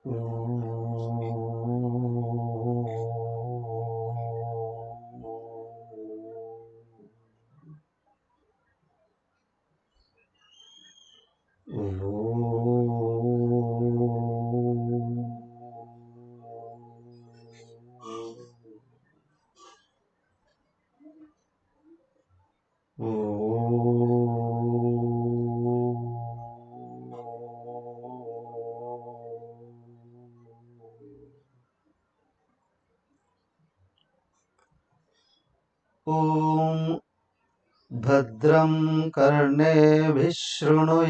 ॐ भद्रं कर्णेभिः शृणुयामदेवाः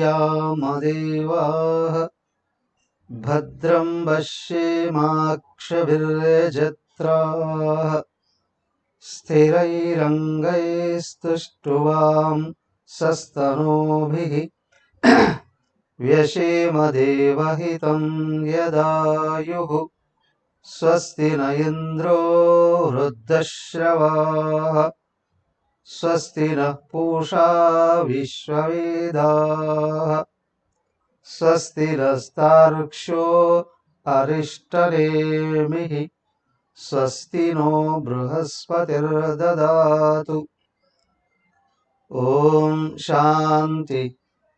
भद्रं पश्येमाक्षभिर्यजत्राः स्थिरैरङ्गैस्तुष्टुवां सस्तनूभिः व्यशेमदेवहितं यदायुः स्वस्ति न इन्द्रो वृद्धश्रवाः स्वस्ति नः पूषा विश्ववेदाः स्वस्ति नस्तार्क्ष्यो अरिष्टनेमिः स्वस्ति नो बृहस्पतिर्ददातु। ॐ शान्ति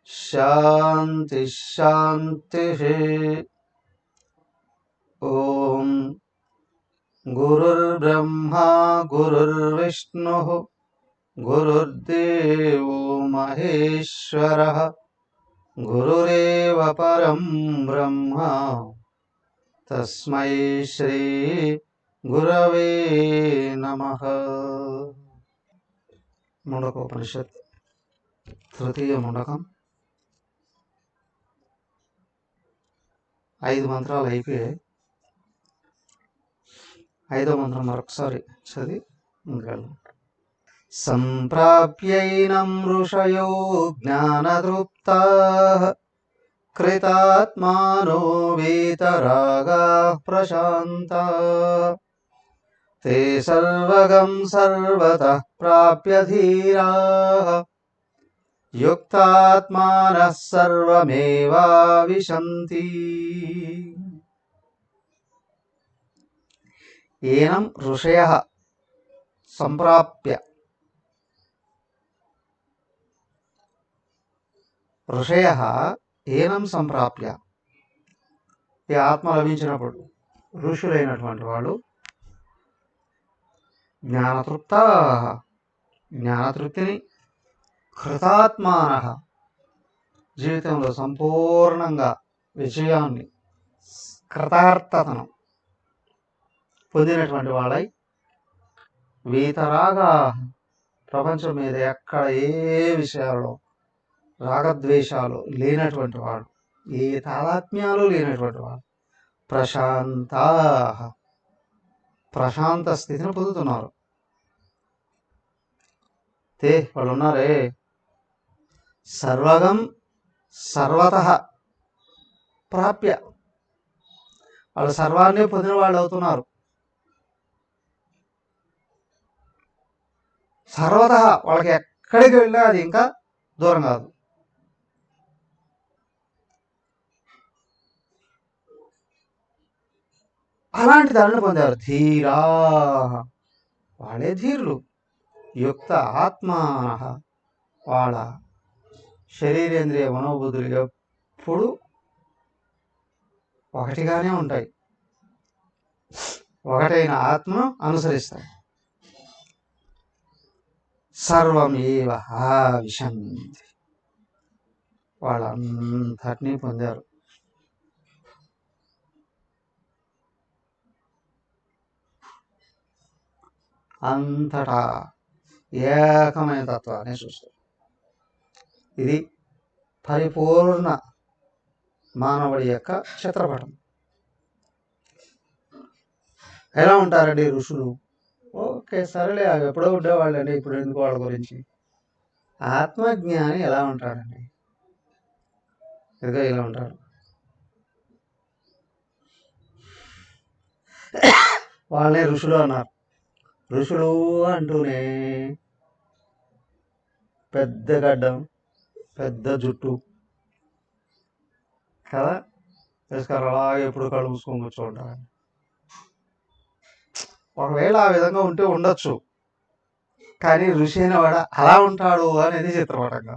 शान्ति शान्तिः। ॐ गुरुर्ब्रह्मा गुरुर्विष्णुः गुरुर्देवो महेश्वरः गुरुरेव परं ब्रह्म तस्मै श्री गुरवे नमः। मुंडकोपनिषत् तृतीय मुंडकం 5 మంత్రాలు అయిపోయాయి. 5వ మంత్రం మరొకసారి చదివి ముందుకెళ్దాం. సంప్రాప్యైనం ఋషయో జ్ఞానతృప్తాః కృతాత్మానో వీతరాగాః ప్రశాంతాః ते सर्वगं सर्वतः प्राप्य धीराः युक्तात्मानः सर्वमेवाविशन्ति। एनं ऋषयः संप्राप्य ఋషయః ఏనం సంప్రాప్య ఈ ఆత్మ లభించినప్పుడు ఋషులైనటువంటి వాళ్ళు జ్ఞానతృప్తాః జ్ఞానతృప్తిని కృతాత్మానః జీవితంలో సంపూర్ణంగా విజయాన్ని కృతార్థతను పొందినటువంటి వాళ్ళై వీతరాగా ప్రపంచం మీద ఎక్కడ ఏ విషయాల్లో రాగద్వేషాలు లేనటువంటి వాడు ఏ తాదాత్మ్యాలు లేనటువంటి వాడు ప్రశాంతాః ప్రశాంత స్థితిని పొందుతున్నారు. తే వాళ్ళు ఉన్నారే సర్వగం సర్వతః ప్రాప్య వాళ్ళు సర్వాన్ని పొందిన వాళ్ళు అవుతున్నారు. సర్వతః వాళ్ళకి ఎక్కడికి వెళ్ళినా అది ఇంకా దూరం కాదు. అలాంటి దానిని పొందారు. ధీరా వాళ్ళే ధీరులు. యుక్త ఆత్మానః వాళ్ళ శరీరేంద్రియ మనోబుద్ధులు ఎప్పుడు ఒకటిగానే ఉంటాయి. ఒకటైన ఆత్మను అనుసరిస్తాయి. సర్వమేవ ఆవిశంతి వాళ్ళంతటినీ పొందారు. అంతటా ఏకమైన తత్వాన్ని చూస్తారు. ఇది పరిపూర్ణ మానవుడి యొక్క చిత్రపటం. ఎలా ఉంటారండి ఋషులు? ఓకే సరేలే అవి ఎప్పుడో ఉండేవాళ్ళండి, ఇప్పుడు ఎందుకు వాళ్ళ గురించి. ఆత్మజ్ఞాని ఎలా ఉంటాడండి? ఇదిగో ఇలా ఉంటాడు. వాళ్ళనే ఋషులు అన్నారు. ఋషులు అంటూనే పెద్ద గడ్డం, పెద్ద జుట్టు కదా, ఇసుకలు అలాగే ఎప్పుడు కళ్ళు మూసుకొని కూర్చోంటారు. ఒకవేళ ఆ విధంగా ఉంటే ఉండొచ్చు, కానీ ఋషి అనేవాడు అలా ఉంటాడు అనేది చిత్రపటంగా.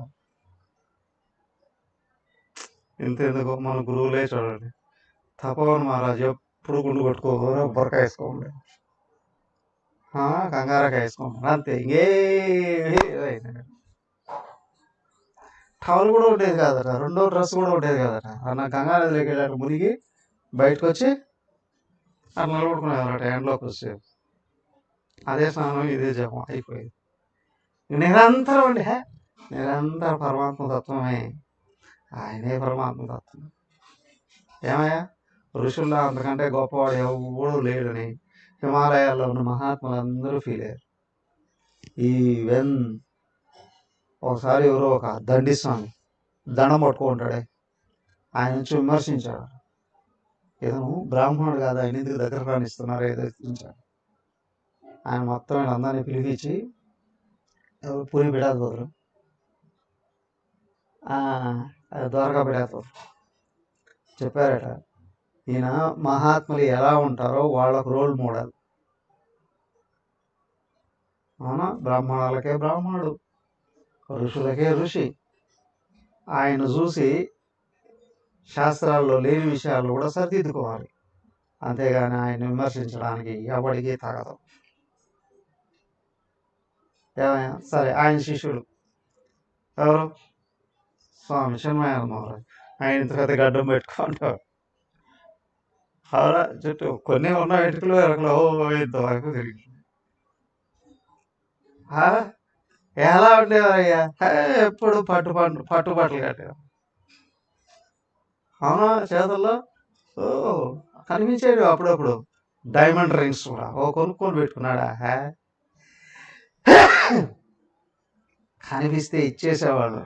ఇంతెందుకు మన గురువులే చూడండి, తపోవన్ మహారాజు ఎప్పుడు గుండు కొట్టుకోరు, బొరకాయ వేసుకోండి, కంగారకాయ వేసుకోండి, అంతే. టవల్ కూడా ఉండేది కాదట, రెండో డ్రెస్ కూడా ఉండేది కాదట. అన్న గంగానదిలోకి వెళ్ళాడు, మునిగి బయటకు వచ్చి అట్లా నిలబడుకునేవారట ఎండలోకి వచ్చి. అదే స్నానం, ఇదే జపం అయిపోయింది. నిరంతరం అండి, నిరంతర పరమాత్మ తత్వమే, ఆయనే పరమాత్మ తత్వం. ఏమయ్యా, ఋషుల్లో అంతకంటే గొప్పవాడు ఎవడూ లేడని హిమాలయాల్లో ఉన్న మహాత్ములు అందరూ ఫీల్ అయ్యారు. ఈవెన్ ఒకసారి ఎవరో ఒక దండిస్వామి దండం పట్టుకుంటాడే, ఆయన నుంచి విమర్శించాడు. ఏదో బ్రాహ్మణుడు కాదు, ఆయన ఎందుకు దగ్గర రాణిస్తున్నారు, ఏదో ఇచ్చాడు. ఆయన మొత్తం వీళ్ళందరినీ పిలిపించి, పూరి బిడాదు బదులు ద్వారకా బిడాదు చెప్పారట, ఈయన మహాత్ములు ఎలా ఉంటారో వాళ్ళకు రోల్ మోడల్. అవునా, బ్రాహ్మణులకే బ్రాహ్మణుడు, ఋషులకే ఋషి. ఆయన చూసి శాస్త్రాల్లో లేని విషయాలు కూడా సరిదిద్దుకోవాలి, అంతేగాని ఆయన విమర్శించడానికి ఎవడికి తగదు. ఏమయ్యా, సరే, ఆయన శిష్యుడు ఎవరు? స్వామి చిన్మయానంద మహారాజ్. ఆయన ఇంతకైతే గడ్డం పెట్టుకుంటారు, అవునా, చుట్టూ కొన్ని ఉన్న వెంట్రుకలు వెనకలో ఇంతవరకు తిరిగి ఎలా ఉండేవారయ్యా, ఎప్పుడు పట్టుబట్టలు కట్టేవారు. అవునా, చేతుల్లో కనిపించేవి అప్పుడప్పుడు డైమండ్ రింగ్స్ కూడా కొనుక్కొని పెట్టుకున్నాడా. కనిపిస్తే ఇచ్చేసేవాళ్ళు,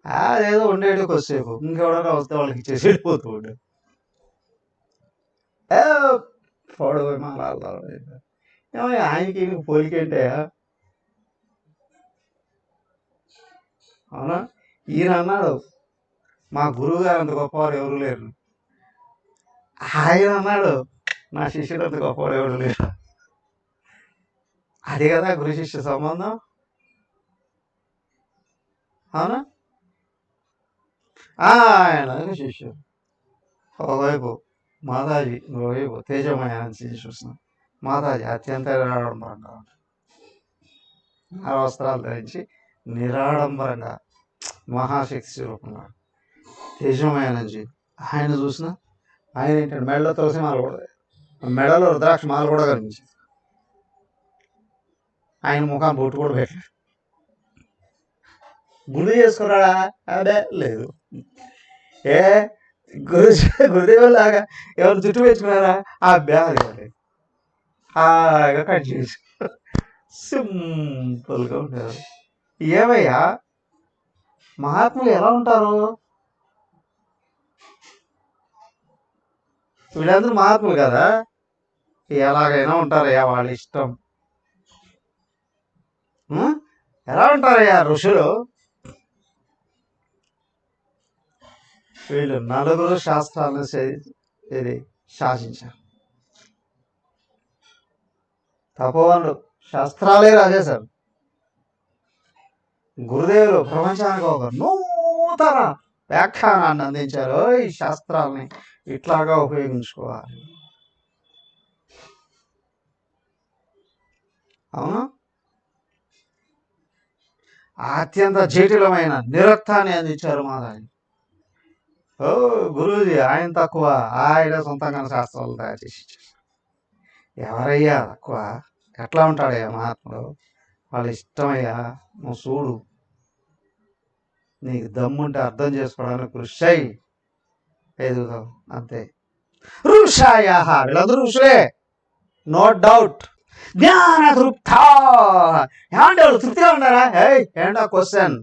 అదేదో ఉండేటి కొద్దిసేపు, ఇంకెవడన్నా వస్తే వాళ్ళకి ఇచ్చేసి వెళ్ళిపోతూ ఉండే. పొడవు విమానాల్లో ఏమో ఆయనకి పోలికేంటే. అవునా, ఈయన అన్నాడు, మా గురువు గారు అంత గొప్పవారు ఎవరు లేరు. ఆయన అన్నాడు, నా శిష్యుడు అంత గొప్పవారు ఎవరు లేరు. అది కదా గురు శిష్య సంబంధం. అవునా, ఆయన శిష్యుడు ఒకవైపు మాతాజీ, ఒకవైపు తేజమయాన్ని చూస్తున్నాం. మాతాజీ అత్యంత నిరాడంబరంగా వస్త్రాలు ధరించి నిరాడంబరంగా మహాశక్తి స్వరూపంగా. తేజమయానంజీ ఆయన చూసిన, ఆయన ఏంటంటే మెడలో తులసి మాల కూడా, మెడలో రుద్రాక్ష మాల కూడా కనిపించింది. ఆయన ముఖాన్ని బొట్టు కూడా పెట్టాడు. గుడి చేసుకున్నాడా? అదే లేదు. గురుదేవులాగా ఎవరు జుట్టు పెంచుకున్నారా? ఆ బ్యాగ్ హాయిగా కట్ చేసి సింపుల్గా ఉండేవారు. ఏమయ్యా, మహాత్ములు ఎలా ఉంటారు? వీళ్ళందరూ మహాత్ములు కదా, ఎలాగైనా ఉంటారయ్యా, వాళ్ళ ఇష్టం. ఎలా ఉంటారయ్యా ఋషులు? వీళ్ళు నలుగురు శాస్త్రాలను శాసించారు. తపోవనుడు శాస్త్రాలే రాసేశారు. గురుదేవులు ప్రపంచానికి ఒక నూతన వ్యాఖ్యానాన్ని అందించారు. ఈ శాస్త్రాలని ఇట్లాగా ఉపయోగించుకోవాలి. అవును, అత్యంత జటిలమైన నిరక్తాన్ని అందించారు మాదాజీ. గురూజీ ఆయన తక్కువ, ఆయన సొంతంగా శాస్త్రాలు తయారు చేసి ఇచ్చారు. ఎవరయ్యా తక్కువ? ఎట్లా ఉంటాడయ్యా మహాత్ముడు? వాళ్ళ ఇష్టమయ్యా, నువ్వు చూడు, నీకు దమ్ముంటే అర్థం చేసుకోవడానికి కృషి ఎదుగుతావు, అంతే. ఋషాయ, వీళ్ళందరూ ఋషులే, నో డౌట్. జ్ఞాన తృప్త, ఏమంటే వాళ్ళు తృప్తిగా ఉన్నారా? ఏంటా క్వశ్చన్?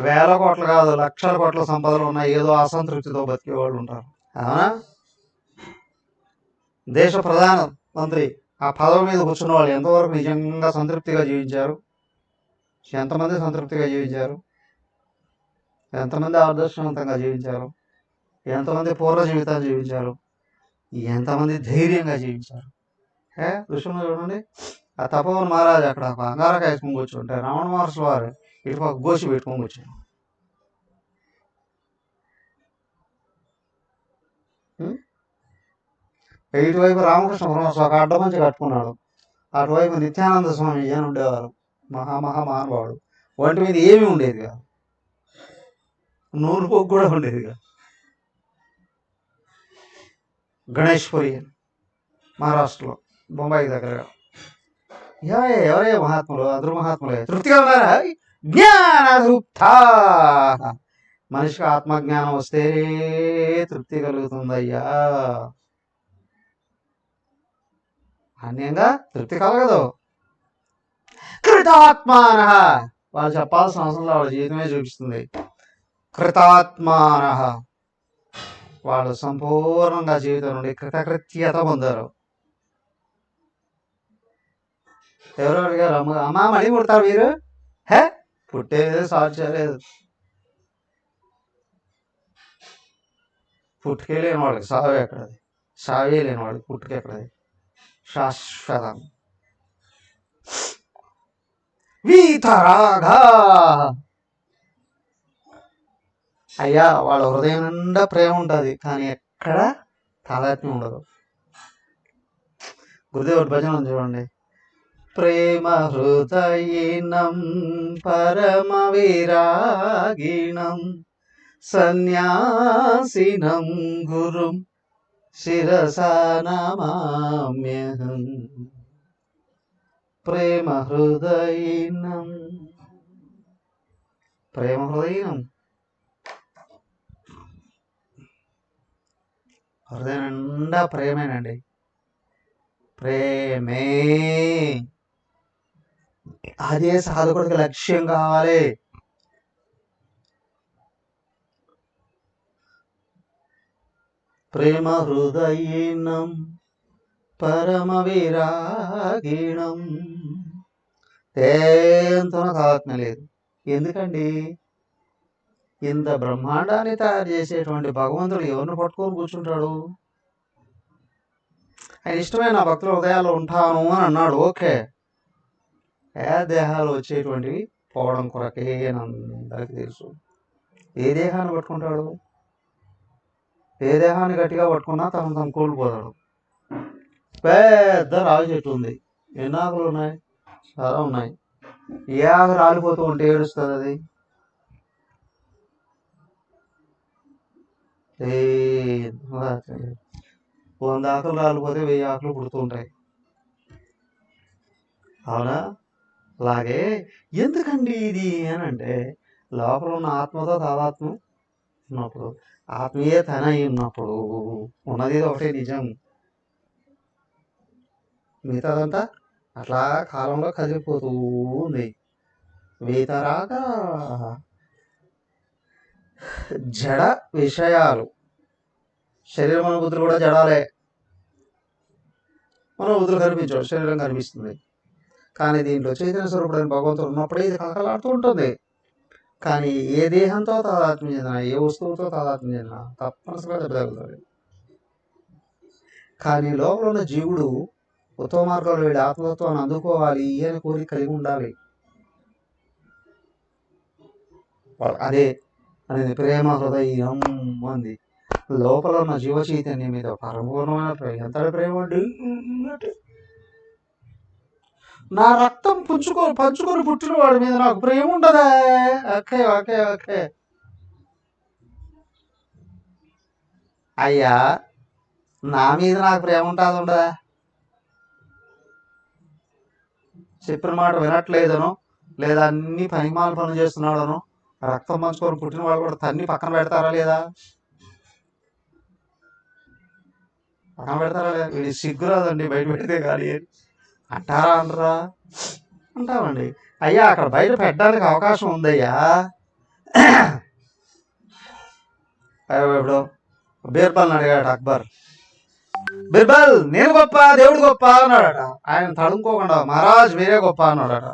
వేల కోట్లు కాదు, లక్షల కోట్ల సంపదలు ఉన్నాయి, ఏదో అసంతృప్తితో బతికే వాళ్ళు ఉంటారు. అవునా, దేశ ప్రధాన మంత్రి ఆ పదవి మీద కూర్చున్న వాళ్ళు ఎంతవరకు నిజంగా సంతృప్తిగా జీవించారు? ఎంతమంది సంతృప్తిగా జీవించారు? ఎంతమంది ఆదర్శవంతంగా జీవించారు, ఎంతమంది పూర్వ జీవితాలు జీవించారు, ఎంతమంది ధైర్యంగా జీవించారు. ఋషులు చూడండి, ఆ తపోవన్ మహారాజు అక్కడ ఒక అంగారక వేసుకొని కూర్చుంటే రమణ మహర్షి వారు ఇటు ఒక గోసి పెట్టుకొని కూర్చోండి. ఇటువైపు రామకృష్ణ పరమహంస ఒక అడ్డమంచి కట్టుకున్నాడు, అటువైపు నిత్యానంద స్వామి అని ఉండేవారు, మహానుభావుడు. వంటి మీద ఏమీ ఉండేది కాదు, నూనె పోగు కూడా ఉండేది కాదు. గణేష్పురి మహారాష్ట్రలో, బొంబాయి దగ్గరగా. ఎవరే మహాత్ములు, అందరూ మహాత్ములే. తృప్తిగా ఉన్నారా? జ్ఞానతృప్త. మనిషికి ఆత్మజ్ఞానం వస్తే తృప్తి కలుగుతుందయ్యా, అన్యంగా తృప్తి కలగదు. కృతాత్మాన, వాళ్ళు చెప్పాల్సిన అవసరం వాళ్ళ జీవితమే చూపిస్తుంది. కృతాత్మాన, వాళ్ళు సంపూర్ణంగా జీవితం నుండి కృతకృత్యత పొందారు. ఎవరు అడిగారు, అమ్మా మళ్ళీ పుడతారు మీరు? పుట్టేది సాధ్యలేదు. పుట్టుకే లేని వాడికి సావే ఎక్కడది, సావే లేని వాడికి పుట్టుకే ఎక్కడది, శాశ్వతం. వీతరాగా, అయ్యా వాళ్ళ హృదయం నిండా ప్రేమ ఉంటుంది, కానీ ఎక్కడ తాదాత్మ్యం ఉండదు. గురుదేవుడి భజన చూడండి. ప్రేమ హృదయీనం పరమ విరాగిణం సన్యాసినం గురుం శిరసా నమామ్యహం. ప్రేమ హృదయీనం, ప్రేమ హృదయీనం, హృదయం నిండా ప్రేమేనండి, ప్రేమే. అదే సాధకుడికి లక్ష్యం కావాలి. ప్రేమ హృదయీనం పరమ విరాగిణం. ఎంతో ఆత్మ లేదు. ఎందుకండి? ఇంత బ్రహ్మాండాన్ని తయారు చేసేటువంటి భగవంతుడు ఎవరిని పట్టుకొని కూర్చుంటాడు? ఆయన ఇష్టమైన భక్తుల హృదయాల్లో ఉంటాను అని అన్నాడు. ఓకే, దేహాలు వచ్చేటువంటివి పోవడం కొరకే అందరికీ తెలుసు. ఏ దేహాన్ని పట్టుకుంటాడు? ఏ దేహాన్ని గట్టిగా పట్టుకున్నా తను కోల్పోతాడు. పెద్ద రావి చెట్టు ఉంది, ఎన్ని ఆకులు ఉన్నాయి? చాలా ఉన్నాయి. ఏ ఆకు రాలిపోతూ ఉంటే ఏడుస్తుంది అది? 100 ఆకులు రాలిపోతే 1000 ఆకులు పుడుతూ ఉంటాయి, అవునా? అలాగే ఎందుకండి ఇది అని అంటే, లోపల ఉన్న ఆత్మతో తాదాత్మ్యం ఉన్నప్పుడు, ఆత్మీయ తన ఉన్నప్పుడు ఉన్నది ఒకటే నిజం, మిగతాదంతా అట్లా కాలంలో కదిలిపోతూ ఉంది. వీతరాగా జడ విషయాలు, శరీరం మన బుద్ధులు కూడా జడాలే. మన బుద్ధులు కనిపించాడు, శరీరం కనిపిస్తుంది. కానీ దీంట్లో చైతన్య స్వరూపుడైన భగవంతుడు ఉన్నప్పుడే ఇది కలకలాడుతూ ఉంటుంది. కానీ ఏ దేహంతో తాదాత్మ్యం చెందినా, ఏ వస్తువుతో తాదాత్మ్యం చెందినా తప్పనిసరిగా దెబ్బతగులుతుంది. కానీ లోపల ఉన్న జీవుడు ఉత్తమ మార్గంలో వీడి ఆత్మతత్వాన్ని అందుకోవాలి అని కోరిక కలిగి ఉండాలి. అదే అనేది ప్రేమ హృదయం అంది. లోపల ఉన్న జీవ చైతన్యం మీద పరమపూర్ణమైన ప్రేమ. ఎంత ప్రేమ అండి! నా రక్తం పంచుకొని పుట్టిన వాడి మీద నాకు ప్రేమ ఉండదా? ఓకే ఓకే ఓకే అయ్యా, నా మీద నాకు ప్రేమ ఉంటుంది ఉండదా? చెప్పిన మాట వినట్లేదనో, లేదా అన్ని పనిమాల పనులు చేస్తున్నాడనో, రక్తం పంచుకొని పుట్టిన వాళ్ళు కూడా తన్ని పక్కన పెడతారా లేదా? పక్కన పెడతారా లేదా? వీడి సిగ్గురాదండి బయట పెడితే కానీ అంటారా? అంటారా? అంటామండి. అయ్యా, అక్కడ బయట పెట్టడానికి అవకాశం ఉందయ్యా. ఇప్పుడు బీర్బల్ని అడిగాడు అక్బర్. బీర్బల్, నేను గొప్ప దేవుడు గొప్ప అన్నాడట. ఆయన తడుముకోకుండా మహారాజ్ మీరే గొప్ప అన్నాడట.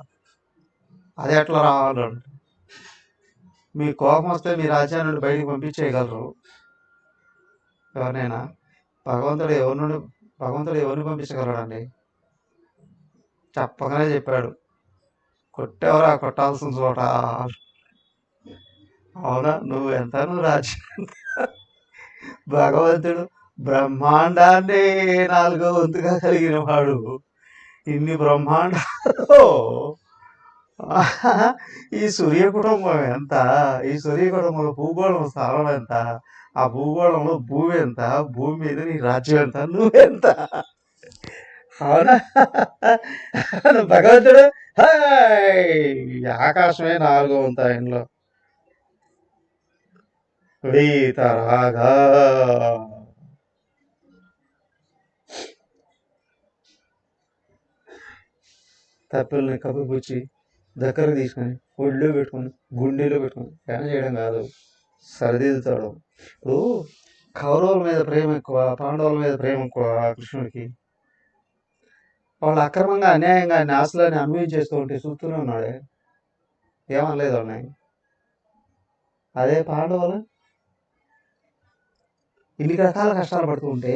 అది ఎట్లా రావాలంటే, మీ కోపం వస్తే మీ రాజ్యాన్ని నుండి బయటికి పంపించేయగలరు ఎవరినైనా. భగవంతుడు ఎవరిని పంపించగలడండి? చెప్పగానే చెప్పాడు, కొట్టేవరా కొట్టాల్సిన చోట. అవునా, నువ్వు రాజ్యం. భగవంతుడు బ్రహ్మాండాన్ని 4వ వంతుగా కలిగిన వాడు. ఇన్ని బ్రహ్మాండాల్లో ఈ సూర్య కుటుంబం ఎంత? ఈ సూర్య కుటుంబంలో భూగోళం స్థలం ఎంత? ఆ భూగోళంలో భూమి ఎంత? భూమి మీద నీ రాజ్యం ఎంత? నువ్వెంత? అవునా? భగవంతుడు ఆకాశమే 4వ వంతు ఆయనలో. వీతరాగా తప్పుల్ని కప్పిపుచ్చి దగ్గరకు తీసుకొని ఒళ్ళో పెట్టుకొని గుండెలో పెట్టుకొని పైన చేయడం కాదు, సరిదిద్దుతాడు. ఇప్పుడు కౌరవుల మీద ప్రేమ ఎక్కువ, పాండవుల మీద ప్రేమ ఎక్కువ కృష్ణుడికి. వాళ్ళు అక్రమంగా అన్యాయంగా ఆశలని అనుభవించేస్తూ ఉంటే చూస్తూనే ఉన్నాడే, ఏమనలేదు వాళ్ళని. అదే పాండవులు ఇన్ని రకాల కష్టాలు పడుతూ ఉంటే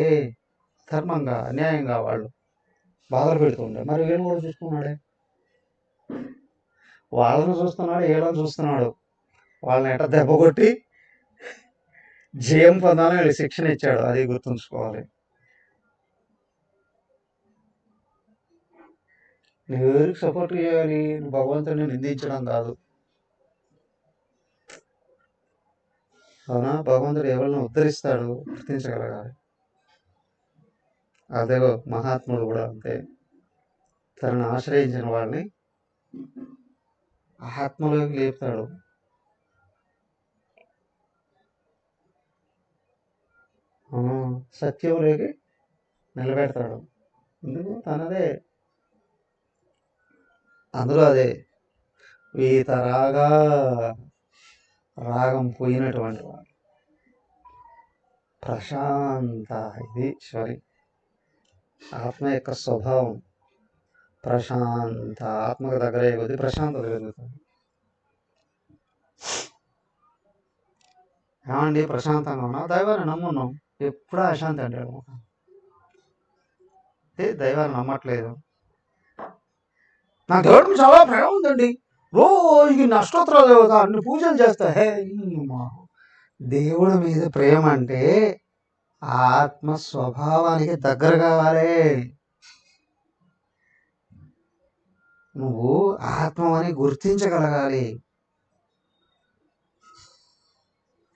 ధర్మంగా అన్యాయంగా వాళ్ళు బాధలు పెడుతూ ఉండే, మరి వీళ్ళని కూడా చూసుకున్నాడే. వాళ్ళని చూస్తున్నాడు, వీళ్ళని చూస్తున్నాడు. వాళ్ళని ఎట్ట దెబ్బ కొట్టి జయం పొందాలని వీళ్ళు శిక్షణ ఇచ్చాడు, అది గుర్తుంచుకోవాలి. నువ్వు ఎవరికి సపోర్ట్ చేయాలి? భగవంతుడిని నిందించడం కాదు. అవునా, భగవంతుడు ఎవరిని ఉద్ధరిస్తాడు గుర్తించగలగాలి. అదే మహాత్ముడు కూడా అంతే, తనను ఆశ్రయించిన వాళ్ళని ఆత్మలోకి లేపుతాడు. సత్యంలోకి నిలబెడతాడు. ఎందుకు? తనదే, అందులో అదే వీతరాగా రాగం పోయినటువంటి వాడు ప్రశాంత. ఇది సారీ ఆత్మ యొక్క స్వభావం ప్రశాంత. ఆత్మకు దగ్గర కొద్ది ప్రశాంతత కలుగుతుంది. ఏమండి, ప్రశాంతంగా ఉన్నాం, దైవాన్ని నమ్మున్నాం, ఎప్పుడూ అశాంతి అంటాడు. దైవాన్ని నమ్మట్లేదు. నా దేవుడికి చాలా ప్రేమ ఉందండి, రోజుకి అష్టోత్తరాలు చదువుతా, అన్ని పూజలు చేస్తా. దేవుడి మీద ప్రేమ అంటే ఆత్మ స్వభావానికి దగ్గర కావాలి. నువ్వు ఆత్మని గుర్తించగలగాలి.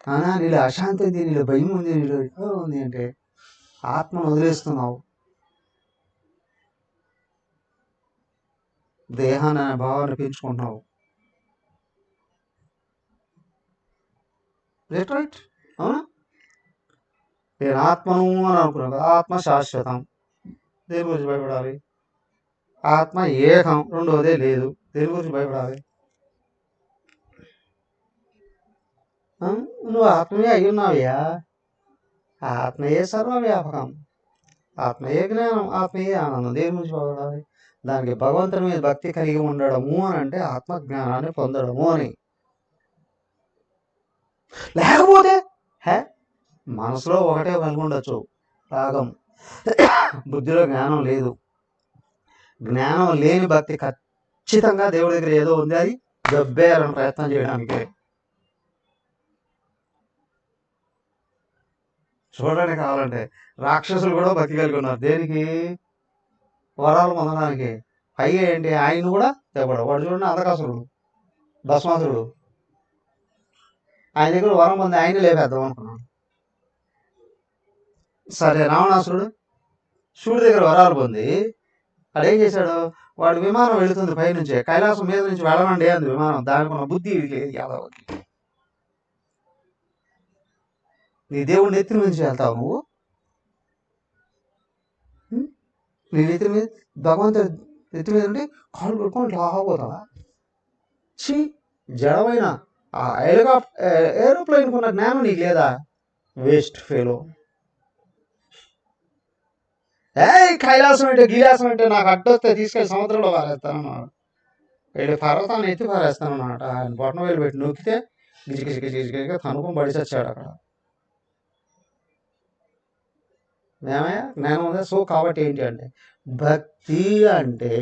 అవునా, నీళ్ళు అశాంతి ఉంది, నీళ్ళు భయం ఉంది, నీళ్ళు ఉంది అంటే ఆత్మను వదిలేస్తున్నావు, దేహాన్ని అనే భావాన్ని పెంచుకుంటున్నావు. రైట్? అవునా, నేను ఆత్మను అని అనుకున్నాను కదా. ఆత్మ శాశ్వతం, దేని గురించి భయపడాలి? ఆత్మ ఏకం, రెండోదే లేదు, దేని గురించి భయపడాలి? నువ్వు ఆత్మయే అయి ఉన్నావయ్యా. ఆత్మయే సర్వవ్యాపకం, ఆత్మయే జ్ఞానం, ఆత్మయే ఆనందం, దేని గురించి భయపడాలి? దానికి భగవంతుని మీద భక్తి కలిగి ఉండడము అని అంటే ఆత్మజ్ఞానాన్ని పొందడము అని. లేకపోతే మనసులో ఒకటే కలిగి ఉండొచ్చు, రాగం, బుద్ధిలో జ్ఞానం లేదు. జ్ఞానం లేని భక్తి ఖచ్చితంగా దేవుడి దగ్గర ఏదో ఉంది, అది దెబ్బేయాలని ప్రయత్నం చేయడానికి. చూడండి, కావాలంటే రాక్షసులు కూడా భక్తి కలిగి ఉన్నారు. దేనికి? వరాలు పొందడానికి. పైగా ఏంటి, ఆయన కూడా తెప్పడు. వాడు చూడండి, అంధకాసురుడు, భస్మాసురుడు, ఆయన దగ్గర వరం పొంది ఆయన లేపేద్దాం అనుకున్నాడు. సరే, రావణాసురుడు శివుడి దగ్గర వరాలు పొంది అదేం చేశాడు? వాడు విమానం వెళుతుంది పైనుంచి, కైలాసం మీద నుంచి వెళ్ళమండి అంది విమానం. దానికి ఉన్న బుద్ధి లేదు యాదవకి. నీ దేవుడి నెత్తి నుంచి వెళ్తావు నువ్వు? నీ నెత్తి మీద భగవంతుడి నెత్తి మీద ఉండి కాళ్ళు కొట్టుకొని లాగపోతావా? జడమైన ఆ ఏరోప్లేన్ కున్న జ్ఞానం నీకు లేదా? Waste fellow. కైలాసం అంటే గీలాసం అంటే నాకు అడ్డొస్తే తీసుకెళ్ళి సముద్రంలో పారేస్తానన్నాడు. వెళ్ళి పర్వతాన్ని ఎత్తి పారేస్తానన్నమాట. ఆయన బొట్టన వేలు పెట్టి నొక్కితే గిజి గిజి గిజి గిజి గిజి కనుక్కొని పడి చచ్చాడు అక్కడ. ఏమయ్యా జ్ఞానం ఉందా? సో కాబట్టి ఏంటి అంటే భక్తి అంటే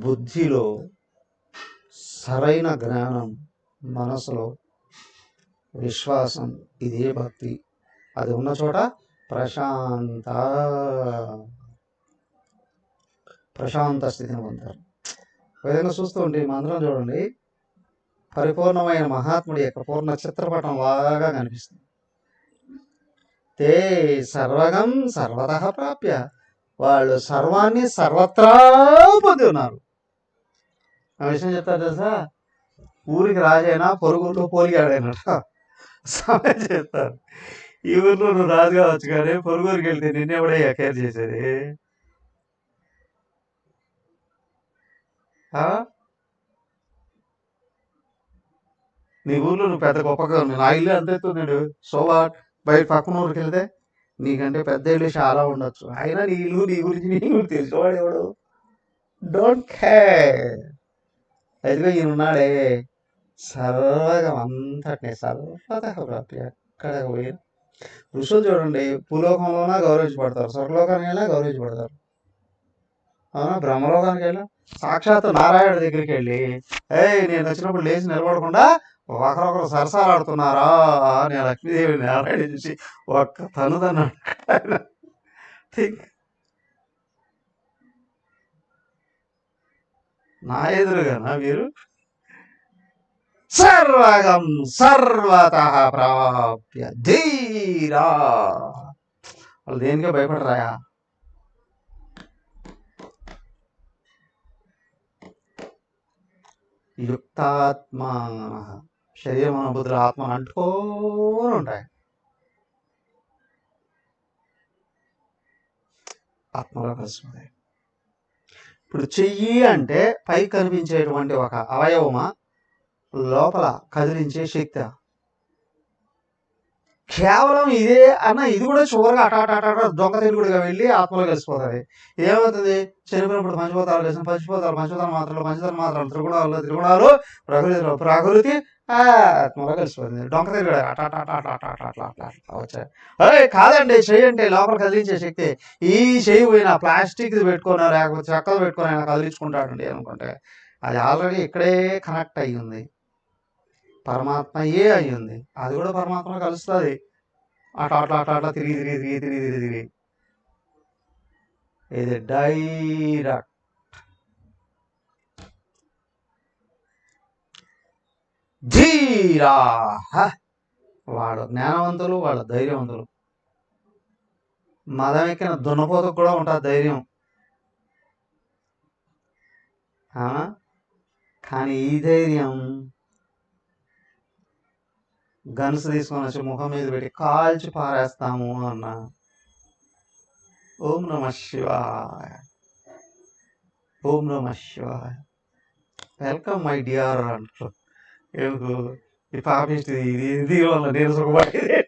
బుద్ధిలో సరైన జ్ఞానం, మనసులో విశ్వాసం, ఇదే భక్తి. అది ఉన్న చోట ప్రశాంత స్థితిని పొందారు. విధంగా చూస్తూ ఉంటే మంత్రం చూడండి, పరిపూర్ణమైన మహాత్ముడి యొక్క పూర్ణ చిత్రపటం లాగా కనిపిస్తుంది. తే సర్వగం సర్వతః ప్రాప్య, వాళ్ళు సర్వాన్ని సర్వత్రా పొంది ఉన్నారు. ఆ విషయం చెప్తారు తెలుసా? ఊరికి రాజైనా పొరుగుల్లో పోలిగాడైనట సమయం చెప్తారు. ఈ ఊర్లో నువ్వు రాజు కావచ్చు కానీ పొరుగురికి వెళ్తే నిన్నెవడయ్యా కేర్ చేసేది? నీ ఊర్లో నువ్వు పెద్ద గొప్పగా ఉంది, నా ఇల్లు అంత ఎత్తుంది, సో వాట్, బయట పక్కన ఊరికి వెళ్తే నీకంటే పెద్ద ఇల్లు చాలా ఉండొచ్చు, అయినా నీ ఇల్లు నీ గురించి నీ ఊరు తెలుసుకోవాడు ఎవడు? Don't care. అయితే ఈయన ఉన్నాడే సర్వగం అంతటినే సర్వతః ప్రాప్య. ఎక్కడ పోయిన ఋషులు చూడండి, భూలోకంలోనా గౌరవించబడతారు, స్వర్గలోకానికి వెళ్ళినా గౌరవించబడతారు. అవునా? బ్రహ్మలోకానికి వెళ్ళినా సాక్షాత్ నారాయణ దగ్గరికి వెళ్ళి నేను వచ్చినప్పుడు లేచి నిలబడకుండా ఒకరొకరు సరసాలాడుతున్నారా అని లక్ష్మీదేవి నారాయణ చూసి ఒక్క తనుదన్నాడు. థింక్, నా ఎదురుగానా మీరు సర్వగం సర్వతః ప్రాప్య ధీరా. వాళ్ళు దేనికే భయపడరాయా? యుక్తాత్మ, శరీరం అనుభూతులు ఆత్మ అంటుకొని ఉంటాయి. ఆత్మలో కలిసిపోతాయి. ఇప్పుడు చెయ్యి అంటే పైకి కనిపించేటువంటి ఒక అవయవమా, లోపల కదిలించే శక్తి? కేవలం ఇదే అన్న, ఇది కూడా షుగర్గా అటాట దొంగ తెలుగుడిగా వెళ్ళి ఆత్మలో కలిసిపోతుంది. ఏమవుతుంది? చనిపోయినప్పుడు పంచభూతాలు కలిసిన పంచభూతాలు మాత్రాలు త్రిగుణాలు ప్రకృతి ఆత్మలో కలిసిపోతుంది. దొంగ తెలుగుడు అట్లా వచ్చాయి. అరే కాదండి, చెయ్యి అంటే లోపల కదిలించే శక్తి. ఈ చెయ్యి పోయిన ప్లాస్టిక్ పెట్టుకున్నా లేకపోతే చెక్కలు పెట్టుకుని ఆయన కదిలించుకుంటాడండి అనుకుంటే అది ఆల్రెడీ ఇక్కడే కనెక్ట్ అయ్యి ఉంది, పరమాత్మ ఏ అయ్యింది. అది కూడా పరమాత్మ కలుస్తుంది. అట్లా తిరిగి ఇది డైరెక్ట్. ధీరా, వాడు జ్ఞానవంతులు, వాళ్ళ ధైర్యవంతులు. మదం ఎక్కిన దున్నపోతకు కూడా ఉంటుంది ధైర్యం, కానీ ఈ ధైర్యం గన్స్ తీసుకొని వచ్చి ముఖం మీద పెట్టి కాల్చి పారేస్తాము అన్న. ఓం నమ శివాయ, ఓం నమ శివాయ, వెల్కమ్ మై డియర్ అంటారు. ఎందుకు ఈ పాపిస్తుంది? దీనివల్ల నేను సుఖపడేది,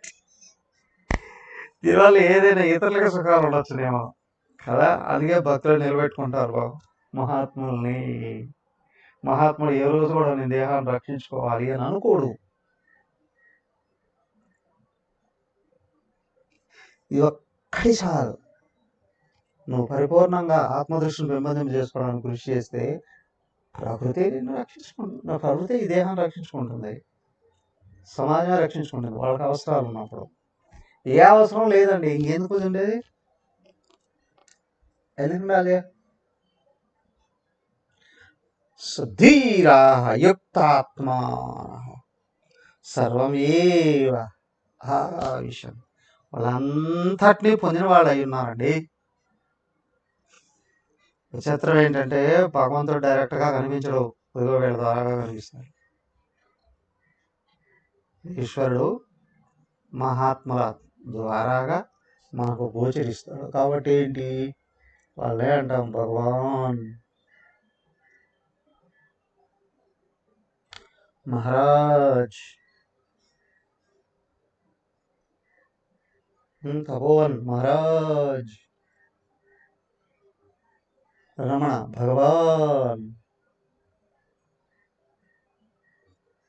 దీనివల్ల ఏదైనా ఇతరులకి సుఖాలు ఉండొచ్చునేమో కదా. అందుకే భక్తులు నిలబెట్టుకుంటారు బాబు మహాత్ముల్ని. మహాత్ముడు ఏ రోజు కూడా నేను దేహాన్ని రక్షించుకోవాలి అని అనుకోడు. ఇది ఒక్కటి చాలు. నువ్వు పరిపూర్ణంగా ఆత్మదృష్టిని పెంపొందింప చేసుకోవడానికి కృషి చేస్తే ప్రకృతి నిన్ను రక్షించుకుంటుంది. ప్రకృతి ఈ దేహాన్ని రక్షించుకుంటుంది, సమాజమే రక్షించుకుంటుంది వాళ్ళకి అవసరాలు ఉన్నప్పుడు. ఏ అవసరం లేదండి, ఇంకెందుకు ఉండేది? ఎందుకు ఉండాలి? ధీరా యుక్తాత్మా సర్వమేవ విషయం, వాళ్ళంతటినీ పొందిన వాళ్ళు అయి ఉన్నారండి. విచిత్రం ఏంటంటే భగవంతుడు డైరెక్ట్గా కనిపించడు, వీళ్ళ ద్వారాగా కనిపిస్తాడు. ఈశ్వరుడు మహాత్ముల ద్వారాగా మనకు గోచరిస్తాడు. కాబట్టి ఏంటి, వాళ్ళే అంటాం భగవాన్ మహారాజ్, తపోవన్ మహారాజ్, రమణ భగవాన్,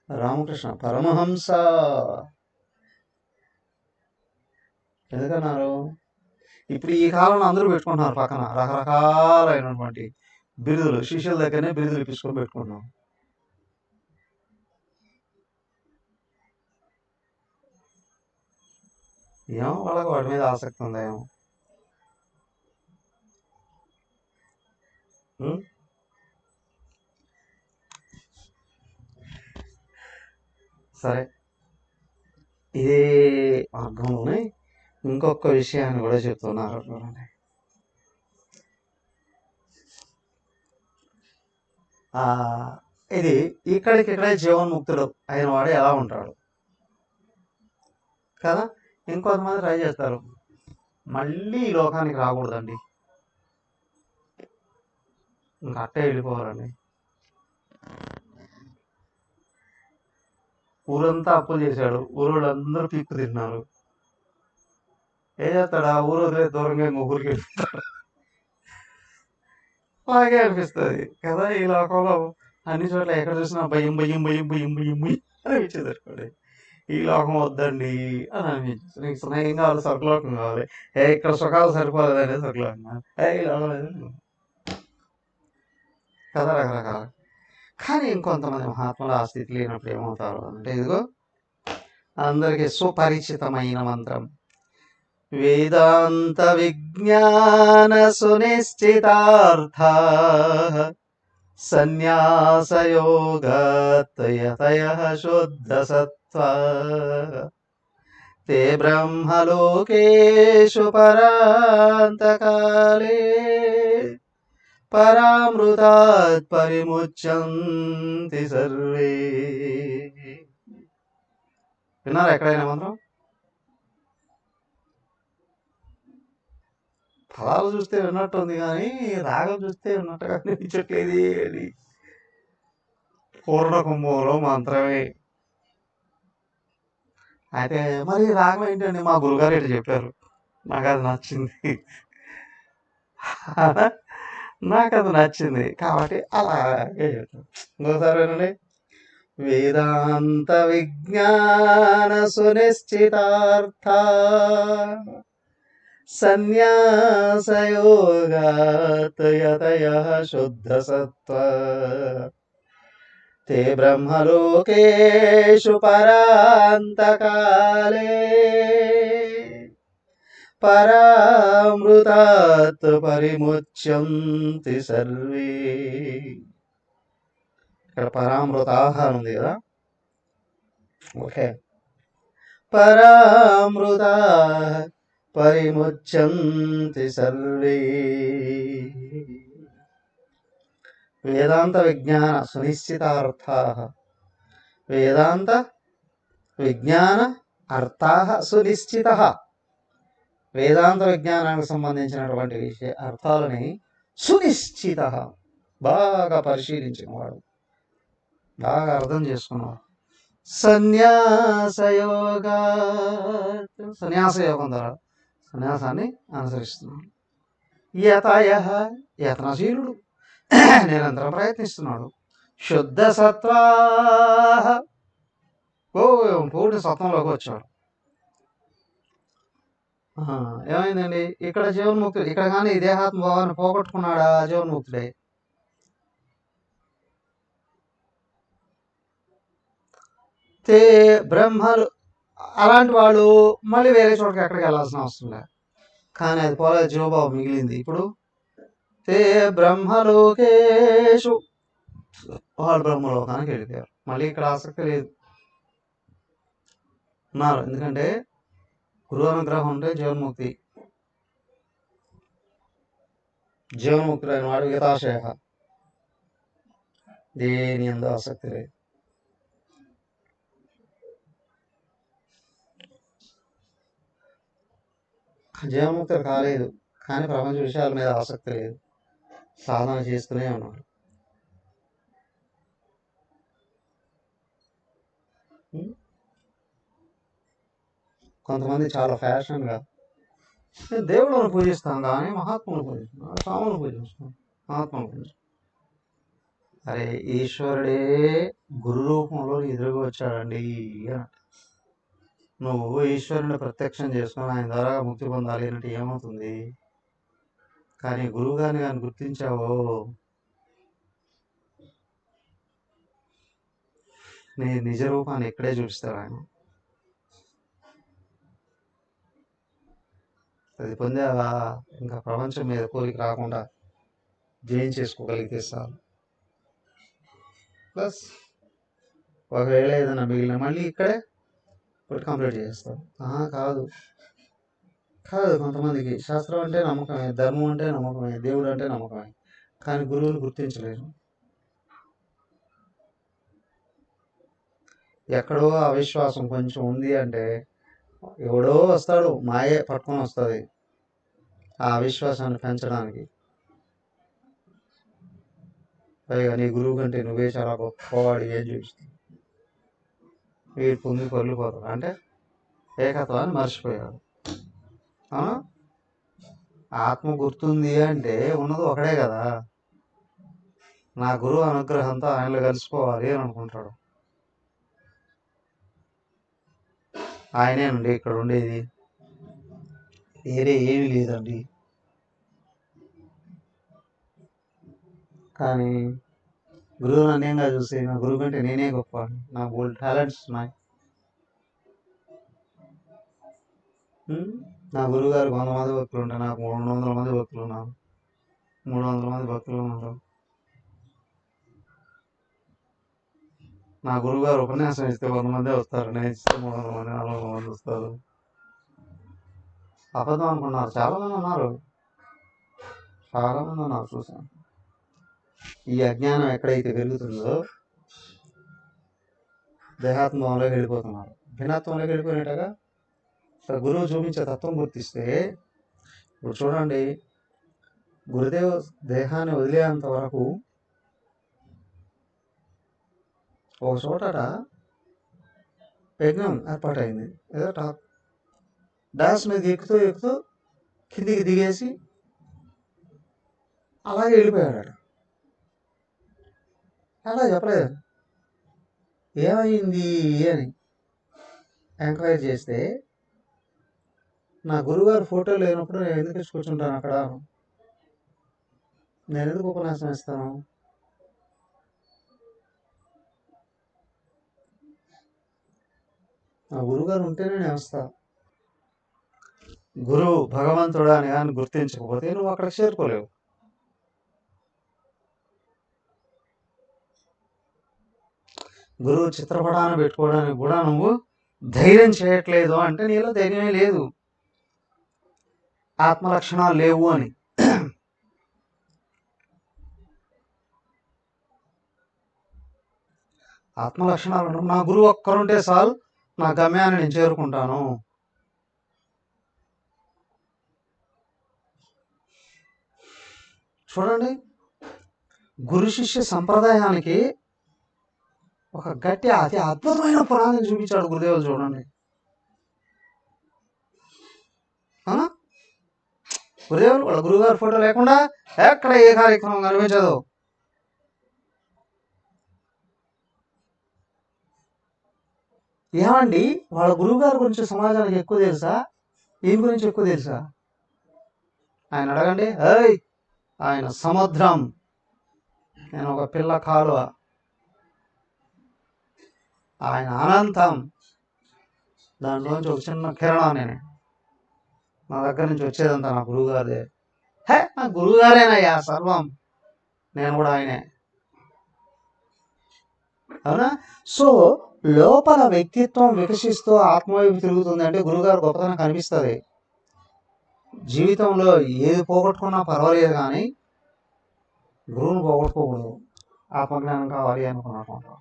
రామకృష్ణ పరమహంస ఎందుకన్నారు? ఇప్పుడు ఈ కాలంలో అందరూ పెట్టుకుంటున్నారు పక్కన రకరకాలైనటువంటి బిరుదులు, శిష్యుల దగ్గరనే బిరుదులు ఇప్పించుకొని పెట్టుకుంటున్నాం. ఏమో వాళ్ళకి వాటి మీద ఆసక్తి ఉందేమో. సరే, ఇదే మార్గంలోనే ఇంకొక విషయాన్ని కూడా చెప్తున్నారు. ఇది ఇక్కడికిక్కడే జీవన్ముక్తుడు అయిన వాడు ఎలా ఉంటాడు కదా. ఇంకొంతమంది ట్రై చేస్తారు, మళ్ళీ ఈ లోకానికి రాకూడదండి, ఇంకా అట్టే వెళ్ళిపోవాలండి. ఊరంతా అప్పులు చేశాడు, ఊరోళ్ళందరూ పీక్కు తిన్నారు. ఏం చేస్తాడు? ఆ ఊరు వదిలే దూరంగా ఇంకొకరికి వెళ్ళిపోతాడు. అలాగే అనిపిస్తుంది కదా. ఈ లోకంలో అన్ని చోట్ల ఎక్కడ చూసినా భయం భయం భయం భయం భయం భయం అనిపించేది అనుకోండి. ఈ లోకం వద్దండి అని అనిపించింది. నీకు స్నేహం కావాలి, స్వర్గలోకం కావాలి, ఇక్కడ సుఖాలు సరిపోలేదనేది స్వర్గలోకం ఈ లోకం కదా, రకరకాల. కానీ ఇంకొంతమంది మహాత్ములు ఆ స్థితి లేనప్పుడు ఏమవుతారు అంటే, ఇదిగో అందరికీ సుపరిచితమైన మంత్రం, వేదాంత విజ్ఞాన సునిశ్చితార్థ సన్యాసయోగతయతయః శుద్ధ సత్వ తే బ్రహ్మలోకేషు పరాంతకాలే పరామృతాత్ పరిముచ్యంతి సర్వే. విన్నారా ఎక్కడైనా మంత్రం? ఫలాలు చూస్తే విన్నట్టు ఉంది కానీ రాగం చూస్తే విన్నట్టుగా అనిపించట్లేదు. అని పూర్ణ కుంభంలో మంత్రమే. అయితే మరి రాగం ఏంటండి? మా గురుగారు ఏంటి చెప్పారు, నాకు అది నచ్చింది, నాకు అది నచ్చింది కాబట్టి అలాగే చెప్తాను. ఇంకోసారి వినండి, వేదాంత విజ్ఞాన సునిశ్చితార్థ సన్యాసయోగతయతయః శుద్ధ సత్వ తే బ్రహ్మలోకేషు పరాంతకాలే పరామృతాత్ పరిముచ్యంతి సర్వే. ఇక్కడ పరామృతాః ఉంది కదా, ఓకే. పరామృతాః పరిముచ్యంతి సర్వే. వేదాంత విజ్ఞాన సునిశ్చితార్థాః, వేదాంత విజ్ఞాన అర్థాః సునిశ్చితః. వేదాంత విజ్ఞానానికి సంబంధించినటువంటి అర్థాలని సునిశ్చిత, బాగా పరిశీలించినవాడు, బాగా అర్థం చేసుకున్నవాడు. సన్యాసయోగా, సన్యాసయోగం ద్వారా సన్యాసాన్ని అనుసరిస్తున్నాడు. యతయః, యత్నశీలుడు, నిరంతరం ప్రయత్నిస్తున్నాడు. శుద్ధ సత్వాః, పూర్తి సత్వంలోకి వచ్చాడు. ఏమైందండి? ఇక్కడ జీవన్ముక్తుడు, ఇక్కడ కానీ ఈ దేహాత్మ భావాన్ని పోగొట్టుకున్నాడా? జీవన్ముక్తుడే. తే బ్రహ్మలు, అలాంటి వాళ్ళు మళ్ళీ వేరే చోటకి ఎక్కడికి వెళ్ళాల్సిన అవసరం లేదు. కానీ అది పోలే, జీవభావం మిగిలింది. ఇప్పుడు తే బ్రహ్మలోకేషు, వాళ్ళు బ్రహ్మలోకానికి వెళ్ళిపోయారు. మళ్ళీ ఇక్కడ ఆసక్తి లేదు ఉన్నారు. ఎందుకంటే గురువు అనుగ్రహం ఉంటే జీవన్ముక్తి. జీవన్ముక్తుడైన వాడు యథాశయ, దేని ఎందు ఆసక్తి లేదు. జీవన్ముక్తుడు కాలేదు కానీ ప్రపంచ విషయాల మీద ఆసక్తి లేదు, సాధన చేస్తూనే ఉన్నాడు. కొంతమంది చాలా ఫ్యాషన్గా దేవుళ్ళను పూజిస్తాం కానీ మహాత్ములను పూజిస్తాం, స్వాములను పూజిస్తాం, మహాత్ములను పూజిస్తాం. అరే ఈశ్వరుడే గురు రూపంలో ఎదురుగా వచ్చాడండి అని. నువ్వు ఈశ్వరుని ప్రత్యక్షం చేసుకుని ఆయన ద్వారా ముక్తి పొందాలి అంటే ఏమవుతుంది? కానీ గురువు గారిని కానీ గుర్తించావో నీ నిజ రూపాన్ని ఇక్కడే చూపిస్తాడు ఆయన. అది పొందావా ఇంకా ప్రపంచం మీద కోరిక రాకుండా జయించేసుకోగలిగితే చాలు. ప్లస్ ఒకవేళ ఏదైనా మిగిలిన మళ్ళీ ఇక్కడే ఒకటి కంప్లీట్ చేస్తాం. కాదు కాదు కొంతమందికి శాస్త్రం అంటే నమ్మకమే, ధర్మం అంటే నమ్మకమే, దేవుడు అంటే నమ్మకమే, కానీ గురువుని గుర్తించలేరు. ఎక్కడో అవిశ్వాసం కొంచెం ఉంది అంటే ఎవడో వస్తాడు, మాయే పట్టుకొని వస్తుంది ఆ అవిశ్వాసాన్ని పెంచడానికి. పైగా నీ గురువు కంటే నువ్వే చాలా గొప్పవాడు ఏం చూపిస్తుంది. వీడు పొంగి పొర్లిపోతాడు అంటే ఏకత్వాన్ని మర్చిపోయాడు. ఆత్మ గుర్తుంది అంటే ఉన్నది ఒకడే కదా. నా గురువు అనుగ్రహంతో ఆయనలో కలిసిపోవాలి అని అనుకుంటాడు. ఆయనేనండి ఇక్కడ ఉండేది, వేరే ఏమీ లేదండి. కానీ గురువు నన్నేంగా చూసి నా గురువు కంటే నేనే గొప్ప, నా బోల్డ్ టాలెంట్స్ ఉన్నాయి. నా గురువు గారికి 100 మంది భక్తులు ఉంటారు, నాకు 300 మంది భక్తులు ఉన్నారు, 300 మంది భక్తులు ఉన్నారు. నా గురువు గారు ఉపన్యాసం ఇస్తే 100 మంది వస్తారు, నేను ఇస్తే 300 మంది 400 మంది వస్తారు. అబద్ధం అనుకున్నారు, చాలామంది ఉన్నారు, చాలామంది ఉన్నారు చూసాను. ఈ అజ్ఞానం ఎక్కడైతే పెరుగుతుందో దేహాత్మంలోకి వెళ్ళిపోతున్నారు, భిన్నత్వంలోకి వెళ్ళిపోయినట్టుగా. గురువు చూపించే తత్వం గుర్తిస్తే ఇప్పుడు చూడండి, గురుదేవ్ దేహాన్ని వదిలేంత వరకు ఒక చోటట యజ్ఞం ఏర్పాటైంది. ఏదో డాస్ మీద ఎక్కుతూ కిందికి దిగేసి అలాగే వెళ్ళిపోయాడట. అలా చెప్పలేదు, ఏమైంది అని ఎంక్వైరీ చేస్తే నా గురువుగారు ఫోటో లేనప్పుడు నేను ఎందుకు కూర్చుంటాను అక్కడ, నేను ఎందుకు ఉపన్యాసం ఇస్తాను? నా గురువుగారు ఉంటేనే నేను వస్తా. గురువు భగవంతుడు అని కానీ గుర్తించకపోతే నువ్వు అక్కడ చేరుకోలేవు. గురువు చిత్రపటాన్ని పెట్టుకోవడానికి కూడా నువ్వు ధైర్యం చేయట్లేదు అంటే నీలో ధైర్యమే లేదు, ఆత్మ లక్షణాలు లేవు అని. ఆత్మ లక్షణాలు నా గురువు ఒక్కరుంటే చాలు, నా గమ్యాన్ని నేను చేరుకుంటాను. చూడండి, గురు శిష్య సంప్రదాయానికి ఒక గట్టి అతి అద్భుతమైన పురాణం చూపించాడు గురుదేవులు. చూడండి, గురుదేవులు వాళ్ళ గురువుగారి ఫోటో లేకుండా ఎక్కడ ఏ కార్యక్రమం కనిపించదు. ఏమండి వాళ్ళ గురువు గారి గురించి సమాజానికి ఎక్కువ తెలుసా, ఈయన గురించి ఎక్కువ తెలుసా? ఆయన అడగండి, ఆయన సముద్రం, నేను ఒక పిల్ల కాలువ, ఆయన అనంతం, దాంట్లోంచి ఒక చిన్న కిరణం, నేను నా దగ్గర నుంచి వచ్చేదంతా నా గురువుగారిదే. నా గురువుగారేనయ్యా సర్వం, నేను కూడా ఆయనే. అవునా? సో లోపల వ్యక్తిత్వం వికసిస్తూ ఆత్మవైపు తిరుగుతుంది అంటే గురువుగారు గొప్పతనం కనిపిస్తుంది. జీవితంలో ఏది పోగొట్టుకున్నా పర్వాలేదు కానీ గురువుని పోగొట్టుకోకూడదు. ఆత్మజ్ఞానం కావాలి అనుకున్నట్టు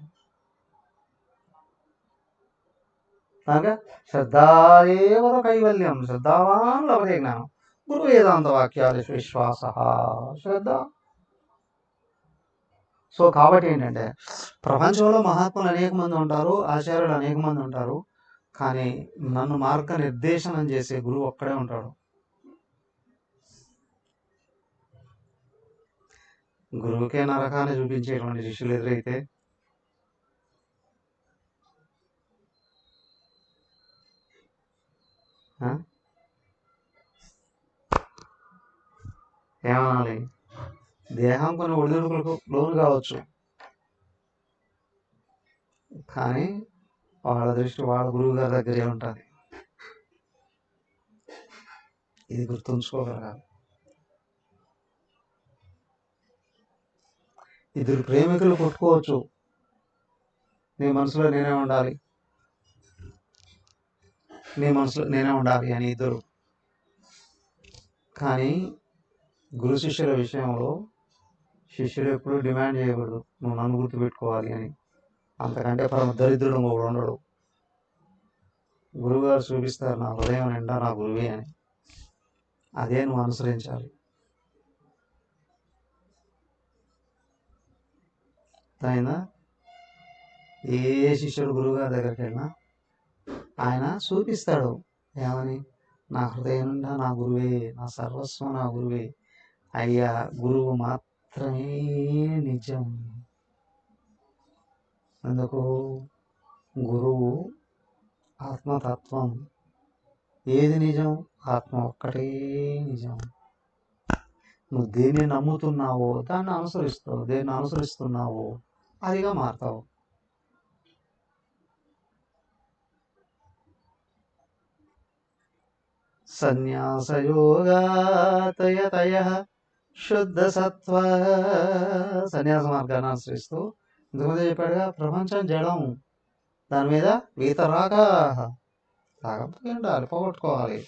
కనుక శ్రద్ధాయేవ కైవల్యం, శ్రద్ధావాన్ లభతే జ్ఞానం, గురు వేదాంత వాక్యాలు విశ్వాస శ్రద్ధ. సో కాబట్టి ఏంటంటే ప్రపంచంలో మహాత్ములు అనేక మంది ఉంటారు, ఆచార్యులు అనేక మంది ఉంటారు, కానీ నన్ను మార్గ నిర్దేశనం చేసే గురువు ఒక్కడే ఉంటాడు. గురువుకే నరకాన్ని చూపించేటువంటి శిష్యులు ఎదురైతే ఏమనాలి? దేహం కొన్ని ఒడిదుడుకులకు లోను కావచ్చు, కానీ వాళ్ళ దృష్టి వాళ్ళ గురువు గారి దగ్గరే ఉంటుంది. ఇది గుర్తుంచుకోగలగాలి. ఇద్దరు ప్రేమికులు కొట్టుకోవచ్చు, నీ మనసులో నేనే ఉండాలి, నీ మనసులో నేనే ఉండాలి అని ఇద్దరు. కానీ గురు శిష్యుల విషయంలో శిష్యుడు ఎప్పుడు డిమాండ్ చేయకూడదు, నువ్వు నన్ను గుర్తుపెట్టుకోవాలి అని. అంతకంటే పరమ దరిద్రుడు ఒకడు ఉండడు. గురువుగారు చూపిస్తారు నా హృదయం నిండా నా గురువే అని. అదే నువ్వు అనుసరించాలి. అయినా ఏ శిష్యుడు గురువుగారి దగ్గరికి వెళ్ళినా ఆయన చూపిస్తాడు ఏమని, నా హృదయం నిండా నా గురువే, నా సర్వస్వం నా గురువే. అయ్యా గురువు మాత్రమే నిజం. అందుకు గురువు ఆత్మతత్వం. ఏది నిజం? ఆత్మ ఒక్కటే నిజం. నువ్వు దేన్ని నమ్ముతున్నావో దాన్ని అనుసరిస్తావు, దేన్ని అనుసరిస్తున్నావో అదిగా మారుతావు. సన్యాసయోగాతయతయ శుద్ధ సత్వ. సన్యాస మార్గాన్ని అనుసరిస్తూ ఇంతకుముందే చెప్పాడుగా, ప్రపంచం జడం, దాని మీద వీతరాగా రాగంతో ఉండాలి, పోగొట్టుకోవాలి.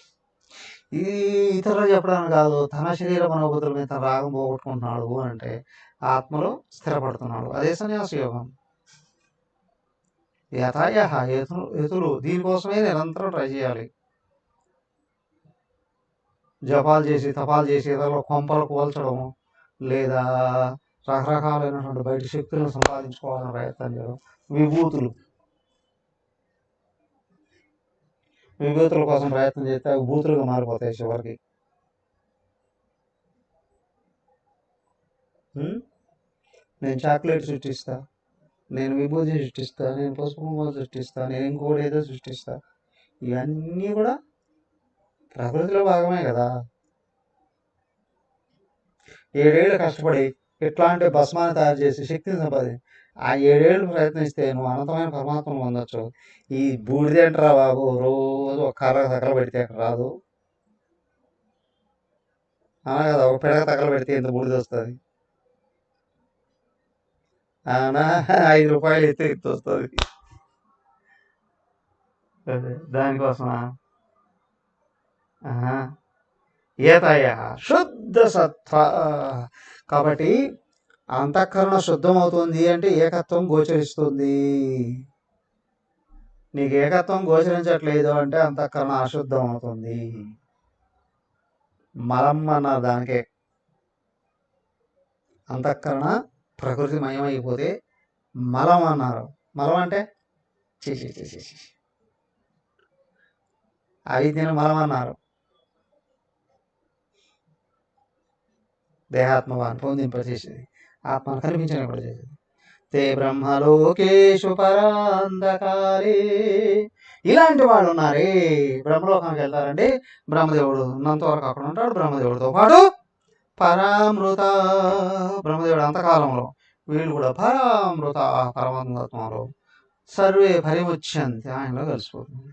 ఇది ఇతరులు చెప్పడానికి కాదు, తన శరీర మనోబుద్ధుల మీద తన రాగం పోగొట్టుకుంటున్నాడు అంటే ఆత్మలో స్థిరపడుతున్నాడు. అదే సన్యాస యోగం. యథాయ యతులు దీనికోసమే నిరంతరం ట్రై చేయాలి. జపాలు చేసి తపాలు చేసి ఇతరుల కొంపలు కోల్చడం, లేదా రకరకాలైనటువంటి బయట శక్తులను సంపాదించుకోవాలని ప్రయత్నం చేయడం. విభూతుల కోసం ప్రయత్నం చేస్తే అవి భూతులుగా మారిపోతాయి చివరికి. నేను చాక్లెట్ సృష్టిస్తా, నేను విభూతి సృష్టిస్తా, నేను పసుపు సృష్టిస్తా, నేను ఇంకోటి ఏదో సృష్టిస్తా. ఇవన్నీ కూడా ప్రకృతిలో భాగమే కదా. 7 ఏళ్ళు కష్టపడి ఇట్లాంటి భస్మాన్ని తయారు చేసి శక్తిని సంపాదించి ఆ 7 ఏళ్ళు ప్రయత్నిస్తే నువ్వు అనంతమైన పరమాత్మను పొందొచ్చు. ఈ బూడిదేంటరా బాబు, రోజు ఒక కర్ర తగల పెడితే అక్కడ రాదు అనా కదా. ఒక పిడక తగల పెడితే ఇంత బూడిద వస్తుంది, అవునా? 5 రూపాయలు ఎత్తి వస్తుంది. దానికోసమా? ఏతయ శుద్ధ సత్వ. కాబట్టి అంతఃకరణ శుద్ధమవుతుంది అంటే ఏకత్వం గోచరిస్తుంది. నీకు ఏకత్వం గోచరించట్లేదు అంటే అంతఃకరణ అశుద్ధం అవుతుంది. మలం అన్నారు దానికే. అంతఃకరణ ప్రకృతిమయమైపోతే మలం అన్నారు. మలం అంటే అవిద్యను మలం అన్నారు. దేహాత్మవాన్ని పొందింపచేసేది, ఆత్మను కనిపించినప్పుడు చేసేది. తే బ్రహ్మలోకేషు పరాంధకారే. ఇలాంటి వాళ్ళు ఉన్నారే, బ్రహ్మలోకానికి వెళ్తారండి. బ్రహ్మదేవుడు ఉన్నంతవరకు అక్కడ ఉంటాడు, బ్రహ్మదేవుడితో పాటు పరామృత. బ్రహ్మదేవుడు అంతకాలంలో, వీళ్ళు కూడా పరామృత పరమాత్మలో సర్వే పరిముచ్యంతి, ఆయనలో కలిసిపోతుంది.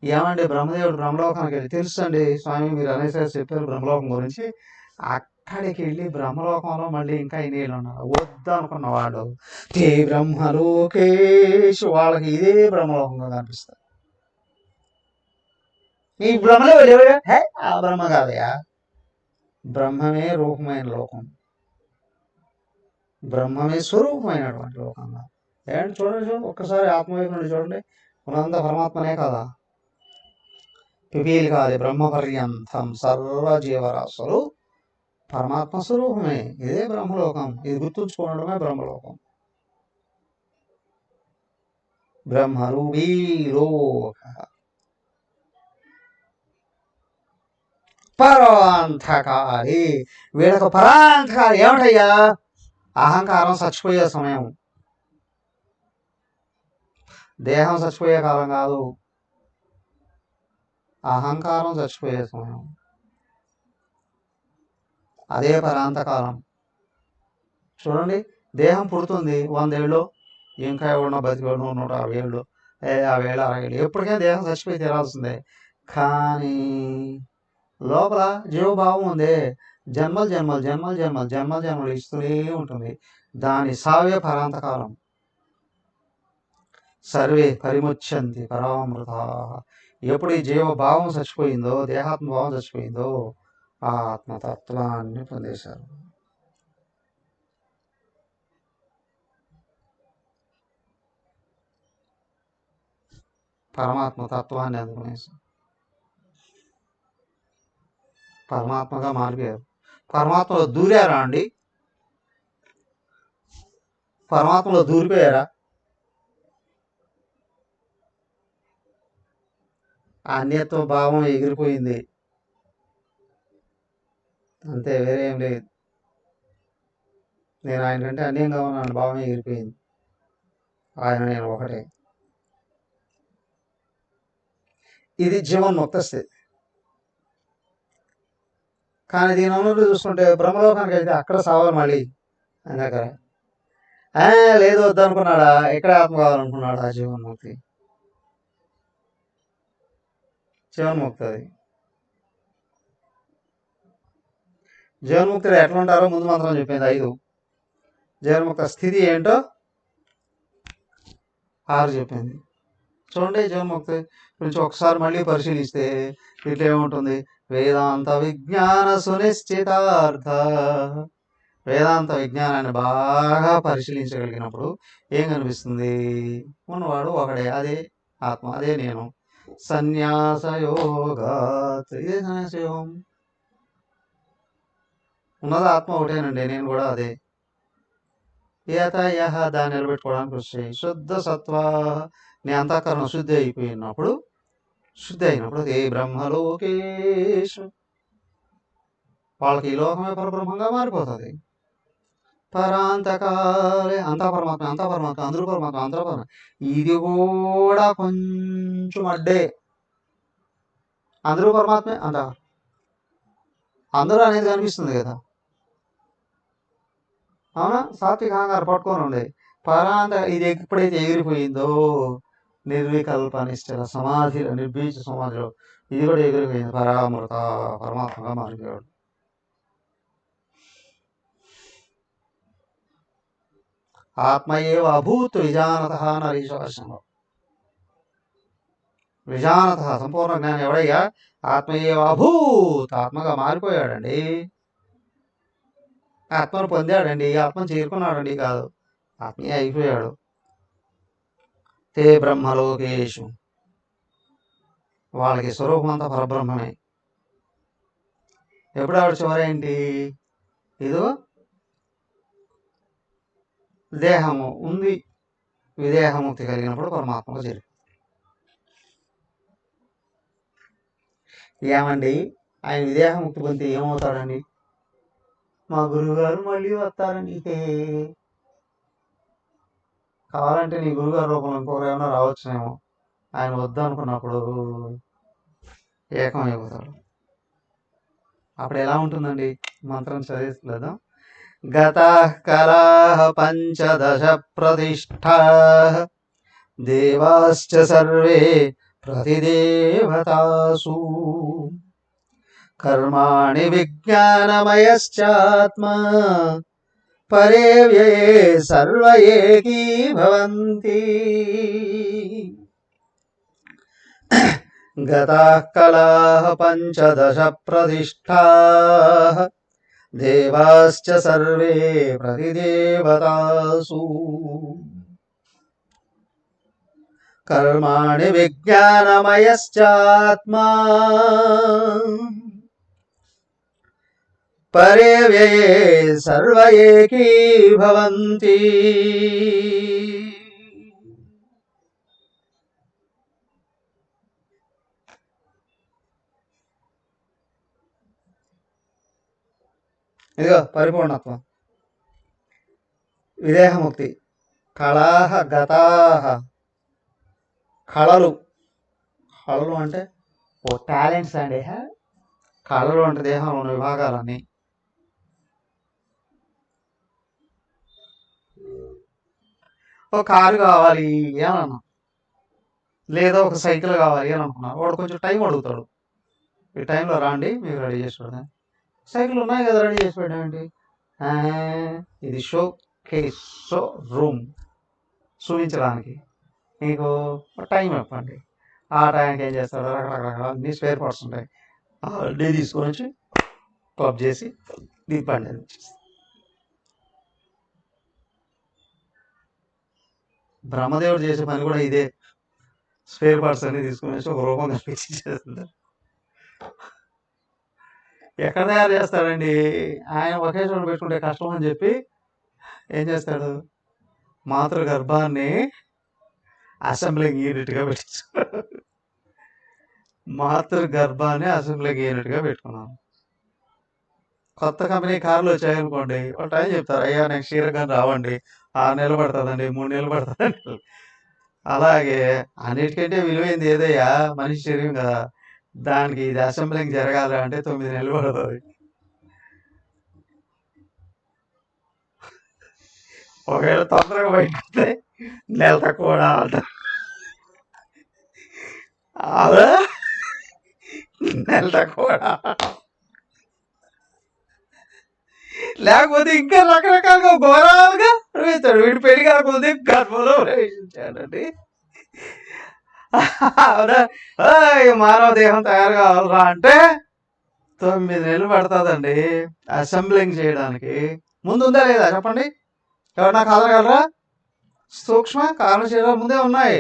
ఏమండి బ్రహ్మదేవుడు బ్రహ్మలోకానికి వెళ్ళి, తెలుసండి స్వామి మీరు అనేసారి చెప్పారు బ్రహ్మలోకం గురించి, అక్కడికి వెళ్ళి బ్రహ్మలోకంలో మళ్ళీ ఇంకా ఇన్నేళ్ళు ఉన్నారు. వద్దు అనుకున్న వాళ్ళు తే బ్రహ్మలోకేషు, వాళ్ళకి ఇదే బ్రహ్మలోకంగా కనిపిస్తారు. ఈ బ్రహ్మలో వెళ్ళేవాడు ఆ బ్రహ్మ కాదయా, బ్రహ్మమే రూపమైన లోకం, బ్రహ్మమే స్వరూపమైనటువంటి లోకంగా. ఏంటి చూడండి, ఒక్కసారి ఆత్మవైపు నుండి చూడండి, ఉన్నంత పరమాత్మనే కదా. పిపీలి కాదు బ్రహ్మ పర్యంతం సర్వజీవరాశులు పరమాత్మ స్వరూపమే. ఇదే బ్రహ్మలోకం. ఇది గుర్తుంచుకోవడమే బ్రహ్మలోకం. బ్రహ్మరూపీలోక. పరాంతకారి. వీళ్ళకు పరాంతకారి ఏమిటయ్యా? అహంకారం చచ్చిపోయే సమయం. దేహం చచ్చిపోయే కాలం కాదు, అహంకారం చచ్చిపోయే సమయం. అదే పరాంతకాలం. చూడండి, దేహం పుడుతుంది 100 ఏళ్ళు, ఇంకా ఎవడో బతికేవాడు 150 ఏళ్ళు, 50 ఏళ్ళు, 60 ఏళ్ళు, ఎప్పటికైనా దేహం చచ్చిపోయి తీరాల్సిందే. కానీ లోపల జీవభావం ఉంది, జన్మలు జన్మలు జన్మలు జన్మలు జన్మలు జన్మలు ఇస్తూనే ఉంటుంది. దాని సావే పరాంతకాలం. సర్వే పరిముచ్యంతి పరామృత. ఎప్పుడు ఈ జీవభావం చచ్చిపోయిందో, దేహాత్మభావం చచ్చిపోయిందో, ఆ ఆత్మతత్వాన్ని పొందేశారు. పరమాత్మ తత్వాన్ని అందుకునేసారు, పరమాత్మగా మారిపోయారు. పరమాత్మలో దూరారా అండి? పరమాత్మలో దూరిపోయారా? అన్యత్వ భావం ఎగిరిపోయింది అంతే, వేరే ఏం లేదు. నేను ఆయన కంటే అన్యంగా ఉన్నాను, భావం ఎగిరిపోయింది. ఆయన నేను ఒకటే. ఇది జీవన్ముక్త స్థితి. కానీ దీని ఉన్నట్టు చూసుకుంటే బ్రహ్మలోకానికి వెళ్తే అక్కడ సావాలి మళ్ళీ. అందాక లేదు వద్దనుకున్నాడా, ఇక్కడే ఆత్మ కావాలనుకున్నాడా? జీవన్ముక్తి, జీవన్ముక్తి. అది జీవన్ముక్తులు ఎట్లా ఉంటారో ముందు మంత్రం చెప్పింది 5. జీవన్ముక్త స్థితి ఏంటో 6 చెప్పింది. చూడండి, జీవన్ముక్తి గురించి ఒకసారి మళ్ళీ పరిశీలిస్తే ఇట్లా ఏముంటుంది? వేదాంత విజ్ఞాన సునిశ్చితార్థ. వేదాంత విజ్ఞానాన్ని బాగా పరిశీలించగలిగినప్పుడు ఏం కనిపిస్తుంది? ఉన్నవాడు ఒకడే, అదే ఆత్మ, అదే నేను. సన్యాసయోగాత్. ఇదే సన్యాసయోగం. ఉన్నది ఆత్మ ఒకటేనండి, నేను కూడా అదే. యహ దాన్ని నిలబెట్టుకోవడానికి వస్తాయి. శుద్ధ సత్వ, నీ అంతఃకరణ శుద్ధి అయిపోయినప్పుడు, శుద్ధి అయినప్పుడు ఏ బ్రహ్మలోకేషు, వాళ్ళకి ఈ లోకమే పరబ్రహ్మంగా మారిపోతుంది. పరాంతకాలే అంతా పరమాత్మ, అంతా పరమాత్మ, అందరూ పరమాత్మ, అందరూ పరమాత్మ. ఇది కూడా కొంచెం అడ్డే. అందరూ పరమాత్మే, అందరూ అనేది కనిపిస్తుంది కదా, అవునా? సాత్విక అహంకారం పట్టుకొని ఉండే పరాంత, ఇది ఎప్పుడైతే ఎగిరిపోయిందో నిర్వికల్ప నిశ్చల సమాధిలో, నిర్బీజ సమాధిలో ఇది కూడా ఎగిరిపోయింది. పరామృత, పరమాత్మగా మారిపోయాడు. ఆత్మయేవ అభూత్ విజానత అన్నారు ఈశ్వరశంలో. విజానత సంపూర్ణ జ్ఞానం ఎవడయ్యా? ఆత్మయేవ అభూత్, ఆత్మగా మారిపోయాడండి, ఆత్మను పొందాడండి, ఆత్మను చేరుకున్నాడండి కాదు, ఆత్మీయ అయిపోయాడు. తే బ్రహ్మలోకేషు, వాళ్ళకి స్వరూపం అంతా పరబ్రహ్మమే. ఎప్పుడు ఆవిడ చివరేంటి? ఇదో దేహము ఉంది, విదేహముక్తి కలిగినప్పుడు పరమాత్మకు చేరు. ఏమండి, ఆయన విదేహముక్తి పొందితే ఏమవుతాడండి? మా గురువుగారు మళ్ళీ వస్తారండి. కావాలంటే నీ గురుగారు రూపంలో ఇంకొకరు ఏమైనా రావచ్చునేమో. ఆయన వద్దు అనుకున్నప్పుడు ఏకమైపోతాడు. అప్పుడు ఎలా ఉంటుందండి? మంత్రం చదివిస్తుందా? గతః కలః పంచదశ ప్రతిష్ఠా దేవాశ్చ సర్వే ప్రతిదేవతాసు కర్మాణి విజ్ఞానమయశ్చాత్మా పరే వ్యయే సర్వ ఏకీభవంతి. గతః కలః పంచదశ ప్రతిష్ఠాః దేవాశ్చ సర్వే ప్రతిదేవతాసు కర్మాణి విజ్ఞానమయశ్చాత్మా పరే వ్యయే సర్వ ఏకీభవంతి. ఇదిగో పరిపూర్ణత్వం. విదేహముక్తి. కళాహ గతాహ. కళలు. కళలు అంటే ఓ టాలెంట్స్ అండి. కళలు అంటే దేహంలో ఉన్న విభాగాలన్నీ. ఒక కారు కావాలి ఏమన్నా, లేదా ఒక సైకిల్ కావాలి అని అనుకున్నా, వాడు కొంచెం టైం అడుగుతాడు. ఈ టైంలో రాండి మీకు రెడీ చేసి పెడదాం. సైకిల్ ఉన్నాయి కదా రెడీ చేసి పెట్టామండి. ఇది షో కేస్, షో రూమ్ చూపించడానికి మీకు టైం ఇవ్వండి. ఆ టైంకి ఏం చేస్తాడు, రకరకాల అన్ని స్పేర్ పార్ట్స్ ఉంటాయి. డే తీసుకొని వచ్చి క్లబ్ చేసి దీపాన్ని వచ్చేస్తాం. బ్రహ్మదేవుడు చేసే పని కూడా ఇదే. స్పేర్ పార్ట్స్ అన్ని తీసుకుని వచ్చి ఒక రూపం కల్పించి చేస్తుంది. ఎక్కడ తయారు చేస్తాడండి ఆయన? ఒకే చోట పెట్టుకుంటే కష్టం అని చెప్పి ఏం చేస్తాడు, మాతృ గర్భాన్ని అసెంబ్లింగ్ యూనిట్గా పెట్టించాడు. మాతృ గర్భాన్ని అసెంబ్లింగ్ యూనిట్గా పెట్టుకున్నాను. కొత్త కంపెనీ కార్లు వచ్చాయనుకోండి, వాళ్ళు టైం చెప్తారు, అయ్యా నెక్స్ట్ ఇయర్ కానీ రావండి, 6 నెలలు పడుతుందండి, 3 నెలలు పడుతుందండి. అలాగే అన్నిటికంటే విలువైంది ఏదయ్యా, మనిషి శరీరం కదా, దానికి ఇది అసెంబ్లింగ్ జరగాలి అంటే 9 నెలలు పడుతుంది. ఒకవేళ తొందరగా బయటకు నెల తక్కువ అంటారు, నెల తక్కువ, లేకపోతే ఇంకా రకరకాలుగా ఘోరాలుగా ప్రవేశించాడు. వీడు పెళ్లి కాకపోతే గర్భంలో ప్రవేశించాడండి. మానవ దేహం తయారు కావాలరా అంటే 9 నెలలు పడుతుందండి అసెంబ్లింగ్ చేయడానికి. ముందు ఉందా లేదా చెప్పండి, ఎవరన్నా కాదనగలరా? సూక్ష్మ కారణ శరీరాలు ముందే ఉన్నాయి,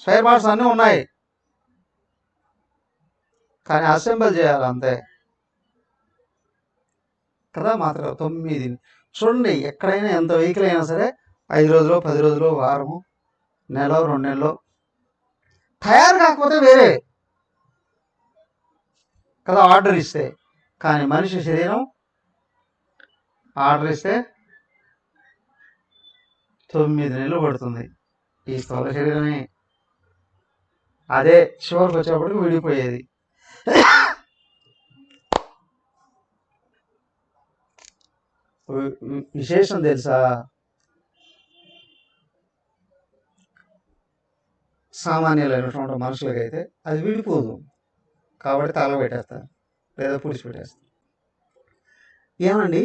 స్పేర్ పార్ట్స్ అన్నీ ఉన్నాయి, కానీ అసెంబుల్ చేయాలి అంతే కదా. మాత్రం 9 చూడండి, ఎక్కడైనా ఎంత వెహికల్ అయినా సరే 5 రోజులు 10 రోజులు వారము నెల 2 నెలలు తయారు కాకపోతే వేరే కదా ఆర్డర్ ఇస్తే. కానీ మనిషి శరీరం ఆర్డర్ ఇస్తే 9 నెలలు పడుతుంది. ఈ స్థూల శరీరమే అదే చివరికి వచ్చేప్పటికి విడిపోయేది. విశేషం తెలుసా, సామాన్యులైనటువంటి మనుషులకైతే అది విడిపోదు కాబట్టి తల పెట్టేస్తారు లేదా పుడిచిపెట్టేస్తారు. ఏమండి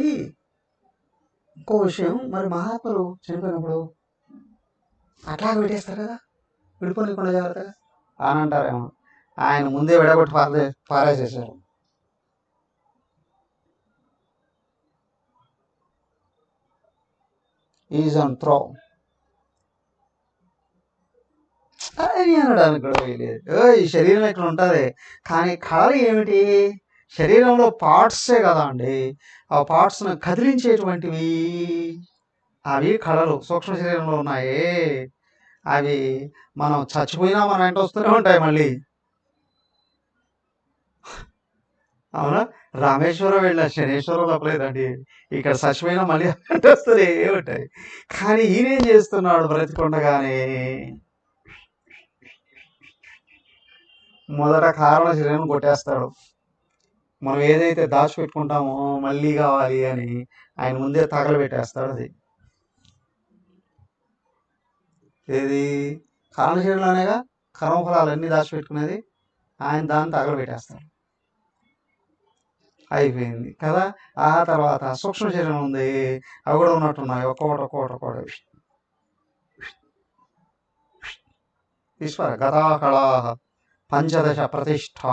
ఇంకో విషయం, మరి మహాత్ములు చనిపోయినప్పుడు అట్లాగే పెట్టేస్తారు కదా, విడిపోలేకుండా జాగ్రత్తగా అని అంటారేమో. ఆయన ముందే విడగొట్టి పారేసేసారు. ఈజ్ ఆన్ త్రో అని అనడానికి కూడా లేదు. ఈ శరీరం ఇక్కడ ఉంటుంది, కానీ కళలు ఏమిటి? శరీరంలో పార్ట్సే కదా అండి, ఆ పార్ట్స్ను కదిలించేటువంటివి అవి కళలు సూక్ష్మ శరీరంలో ఉన్నాయి. అవి మనం చచ్చిపోయినా మన వెంట వస్తూనే ఉంటాయి మళ్ళీ. అవునా, రామేశ్వరం వెళ్ళిన శనేశ్వరం తప్పలేదండి, ఇక్కడ చచ్చిపోయినా మళ్ళీ వస్తూనే ఉంటాయి. కానీ ఈయనేం చేస్తున్నాడు, బ్రతికొండగానే మొదట కారణ శరీరం కొట్టేస్తాడు. మనం ఏదైతే దాచిపెట్టుకుంటామో మళ్ళీ కావాలి అని ఆయన ముందే తగలబెట్టేస్తాడు. అది ఏది కారణ శరీరంలోనేగా కర్మఫలాలన్నీ దాచిపెట్టుకునేది, ఆయన దాన్ని తగలబెట్టేస్తాడు. అయిపోయింది కదా. ఆ తర్వాత సూక్ష్మ శరీరం ఉంది, అవి కూడా ఉన్నట్టున్నాయి, ఒక్కొక్కటి ఈశ్వర గతాకళా పంచదశ ప్రతిష్టా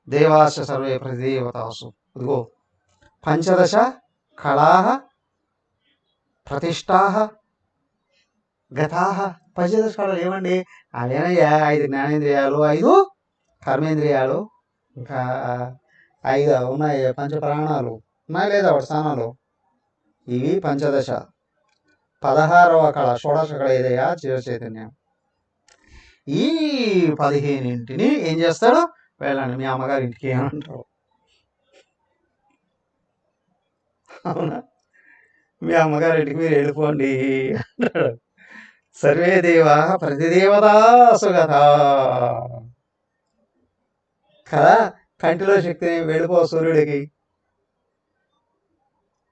దేవాస సర్వే ప్రతిదేవతాసు. ఇదిగో పంచదశ కళా ప్రతిష్టా గతా. పంచదశ కళలు ఏమండి? అవేనయ్యా 5 జ్ఞానేంద్రియాలు, 5 కర్మేంద్రియాలు, ఇంకా 5 ఉన్నాయి పంచ ప్రాణాలు ఉన్నాయి లేదా వాటి స్థానంలో. ఇవి పంచదశ. 16వ కళ షోడశ కళ ఏదయ్యా? చిర చైతన్యం. ఈ 15 ఏం చేస్తాడు, వెళ్ళండి మీ అమ్మగారి ఇంటికి అని అంటారు. అవునా? మీ అమ్మగారింటికి మీరు వెళ్ళిపోండి అంటాడు. సర్వే దేవా ప్రతిదేవతా సుగత కదా. కంటిలో శక్తిని వెళ్ళిపో సూర్యుడికి,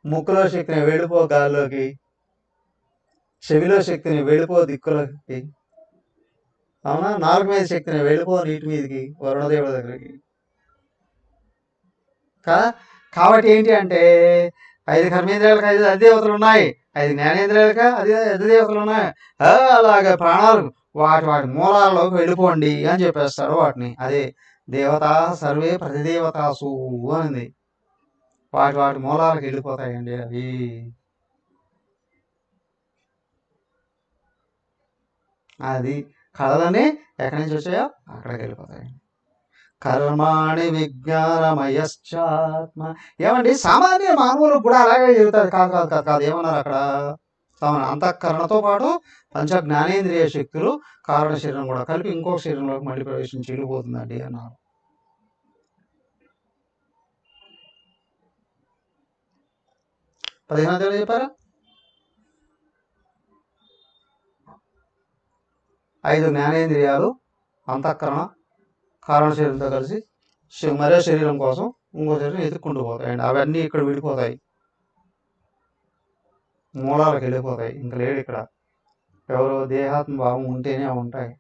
ముక్కులో శక్తిని వెళ్ళిపో గాల్లోకి, చెవిలో శక్తిని వెళ్ళిపో దిక్కులకి, అవునా? నాలుగు మీద శక్తిని వెళ్ళిపో నీటి మీదకి, వరుణదేవుడి దగ్గరికి కదా. కాబట్టి ఏంటి అంటే 5 కర్మేంద్రియాలకు 5 అధిదేవతలు ఉన్నాయి, 5 జ్ఞానేంద్రియాలకు అధిదేవతలు ఉన్నాయి. అలాగే ప్రాణాలు వాటి వాటి మూలాల్లోకి వెళ్ళిపోండి అని చెప్పేస్తాడు వాటిని. అదే దేవతా సర్వే ప్రతిదేవతాసు అనింది. వాటి వాటి మూలాలకు వెళ్ళిపోతాయండి అవి. అది కళలన్నీ ఎక్కడి నుంచి వచ్చాయో అక్కడికి వెళ్ళిపోతాయి. కర్మాణి విజ్ఞానమయశ్చాత్మ. ఏమండి సామాన్య మానవులకు కూడా అలాగే జరుగుతుంది. కాదు కాదు కాదు కాదు ఏమన్నారు అక్కడ? అంతఃకరణతో పాటు పంచ జ్ఞానేంద్రియ శక్తులు కారణ శరీరం కూడా కలిపి ఇంకొక శరీరంలోకి మళ్ళీ ప్రవేశించి వెళ్ళిపోతుందండి అన్నారు. పదిహేను చెప్పారా? 5 జ్ఞానేంద్రియాలు అంతఃకరణ కారణ శరీరంతో కలిసి మరో శరీరం కోసం ఇంకో శరీరం ఎత్తుక్కుంటూ పోతాయండి. అవన్నీ ఇక్కడ విడిపోతాయి, మూలాలకు వెళ్ళిపోతాయి. ఇంకా లేడు ఇక్కడ. ఎవరో దేహాత్మ భావం ఉంటేనే ఉంటాయి.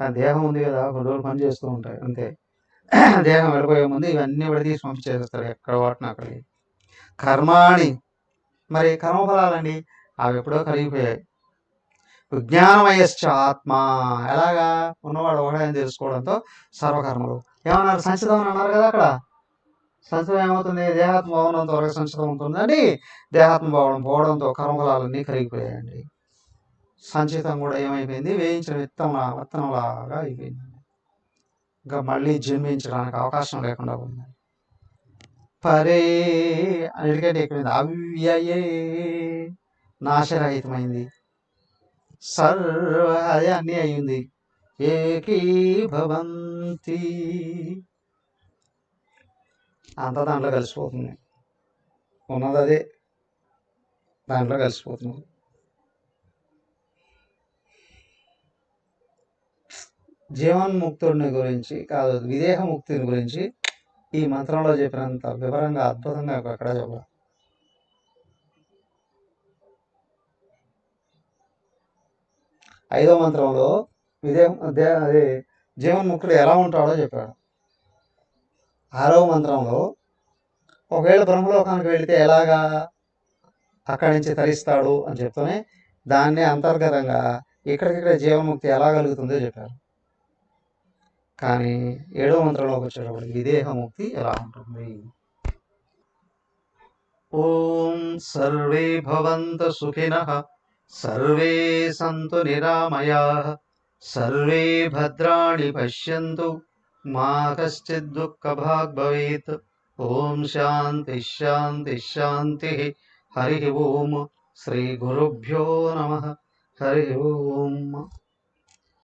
కానీ దేహం ఉంది కదా, కొన్ని రోజులు పని చేస్తూ ఉంటాయి అంతే. దేహం వెళ్ళిపోయే ముందు ఇవన్నీ విడదీసి పంపించేస్తారు ఎక్కడ వాటిని అక్కడికి. కర్మాణి, మరి కర్మఫలాలండి అవి ఎప్పుడో కలిగిపోయాయి. విజ్ఞానమయశ్చ ఆత్మ, ఎలాగా? ఉన్నవాడు ఒకడని తెలుసుకోవడంతో సర్వకర్మలు. ఏమన్నారు? సంచితం అని అన్నారు కదా అక్కడ. సంచితం ఏమవుతుంది? దేహాత్మ భావనంతో వరకు సంచితం ఉంటుందండి. దేహాత్మ భావనం పోవడంతో కర్మఫలాలన్నీ కరిగిపోయాయండి. సంచితం కూడా ఏమైపోయింది? వేయించిన విత్తనంలాగా అయిపోయింది. ఇంకా మళ్ళీ జన్మించడానికి అవకాశం లేకుండా ఉంది. పరే అన్నిటికంటే ఎక్కువైంది. అవ్యయే నాశరహితమైంది. సర్వ అదే అన్నీ అయ్యింది. ఏకీభవంతి అంతా దాంట్లో కలిసిపోతుంది. ఉన్నది అదే దాంట్లో కలిసిపోతుంది. జీవన్ముక్తుడిని గురించి కాదు, విదేహముక్తిని గురించి ఈ మంత్రంలో చెప్పినంత వివరంగా అద్భుతంగా అక్కడ చెప్పాలి. 5వ మంత్రంలో అదే జీవన్ముక్తుడు ఎలా ఉంటాడో చెప్పాడు. 6వ మంత్రంలో ఒకవేళ బ్రహ్మలోకానికి వెళితే ఎలాగా అక్కడి నుంచి తరిస్తాడు అని చెప్తూనే దాన్ని అంతర్గతంగా ఇక్కడికిక్కడ జీవన్ముక్తి ఎలా కలుగుతుందో చెప్పారు. కానీ 7వ మంత్రంలోకి వచ్చేటప్పుడు విదేహముక్తి ఎలా ఉంటుంది? ఓం సర్వే భవంతు సుఖినః, సర్వే సంతు నిరామయాః, సర్వే భద్రాణి పశ్యంతు, మా కశ్చిద్ దుఃఖభాగ్ భవేత్. ఓం శాంతి శాంతి శాంతి. హరి ఓం. శ్రీ గురుభ్యో నమః. హరి ఓం.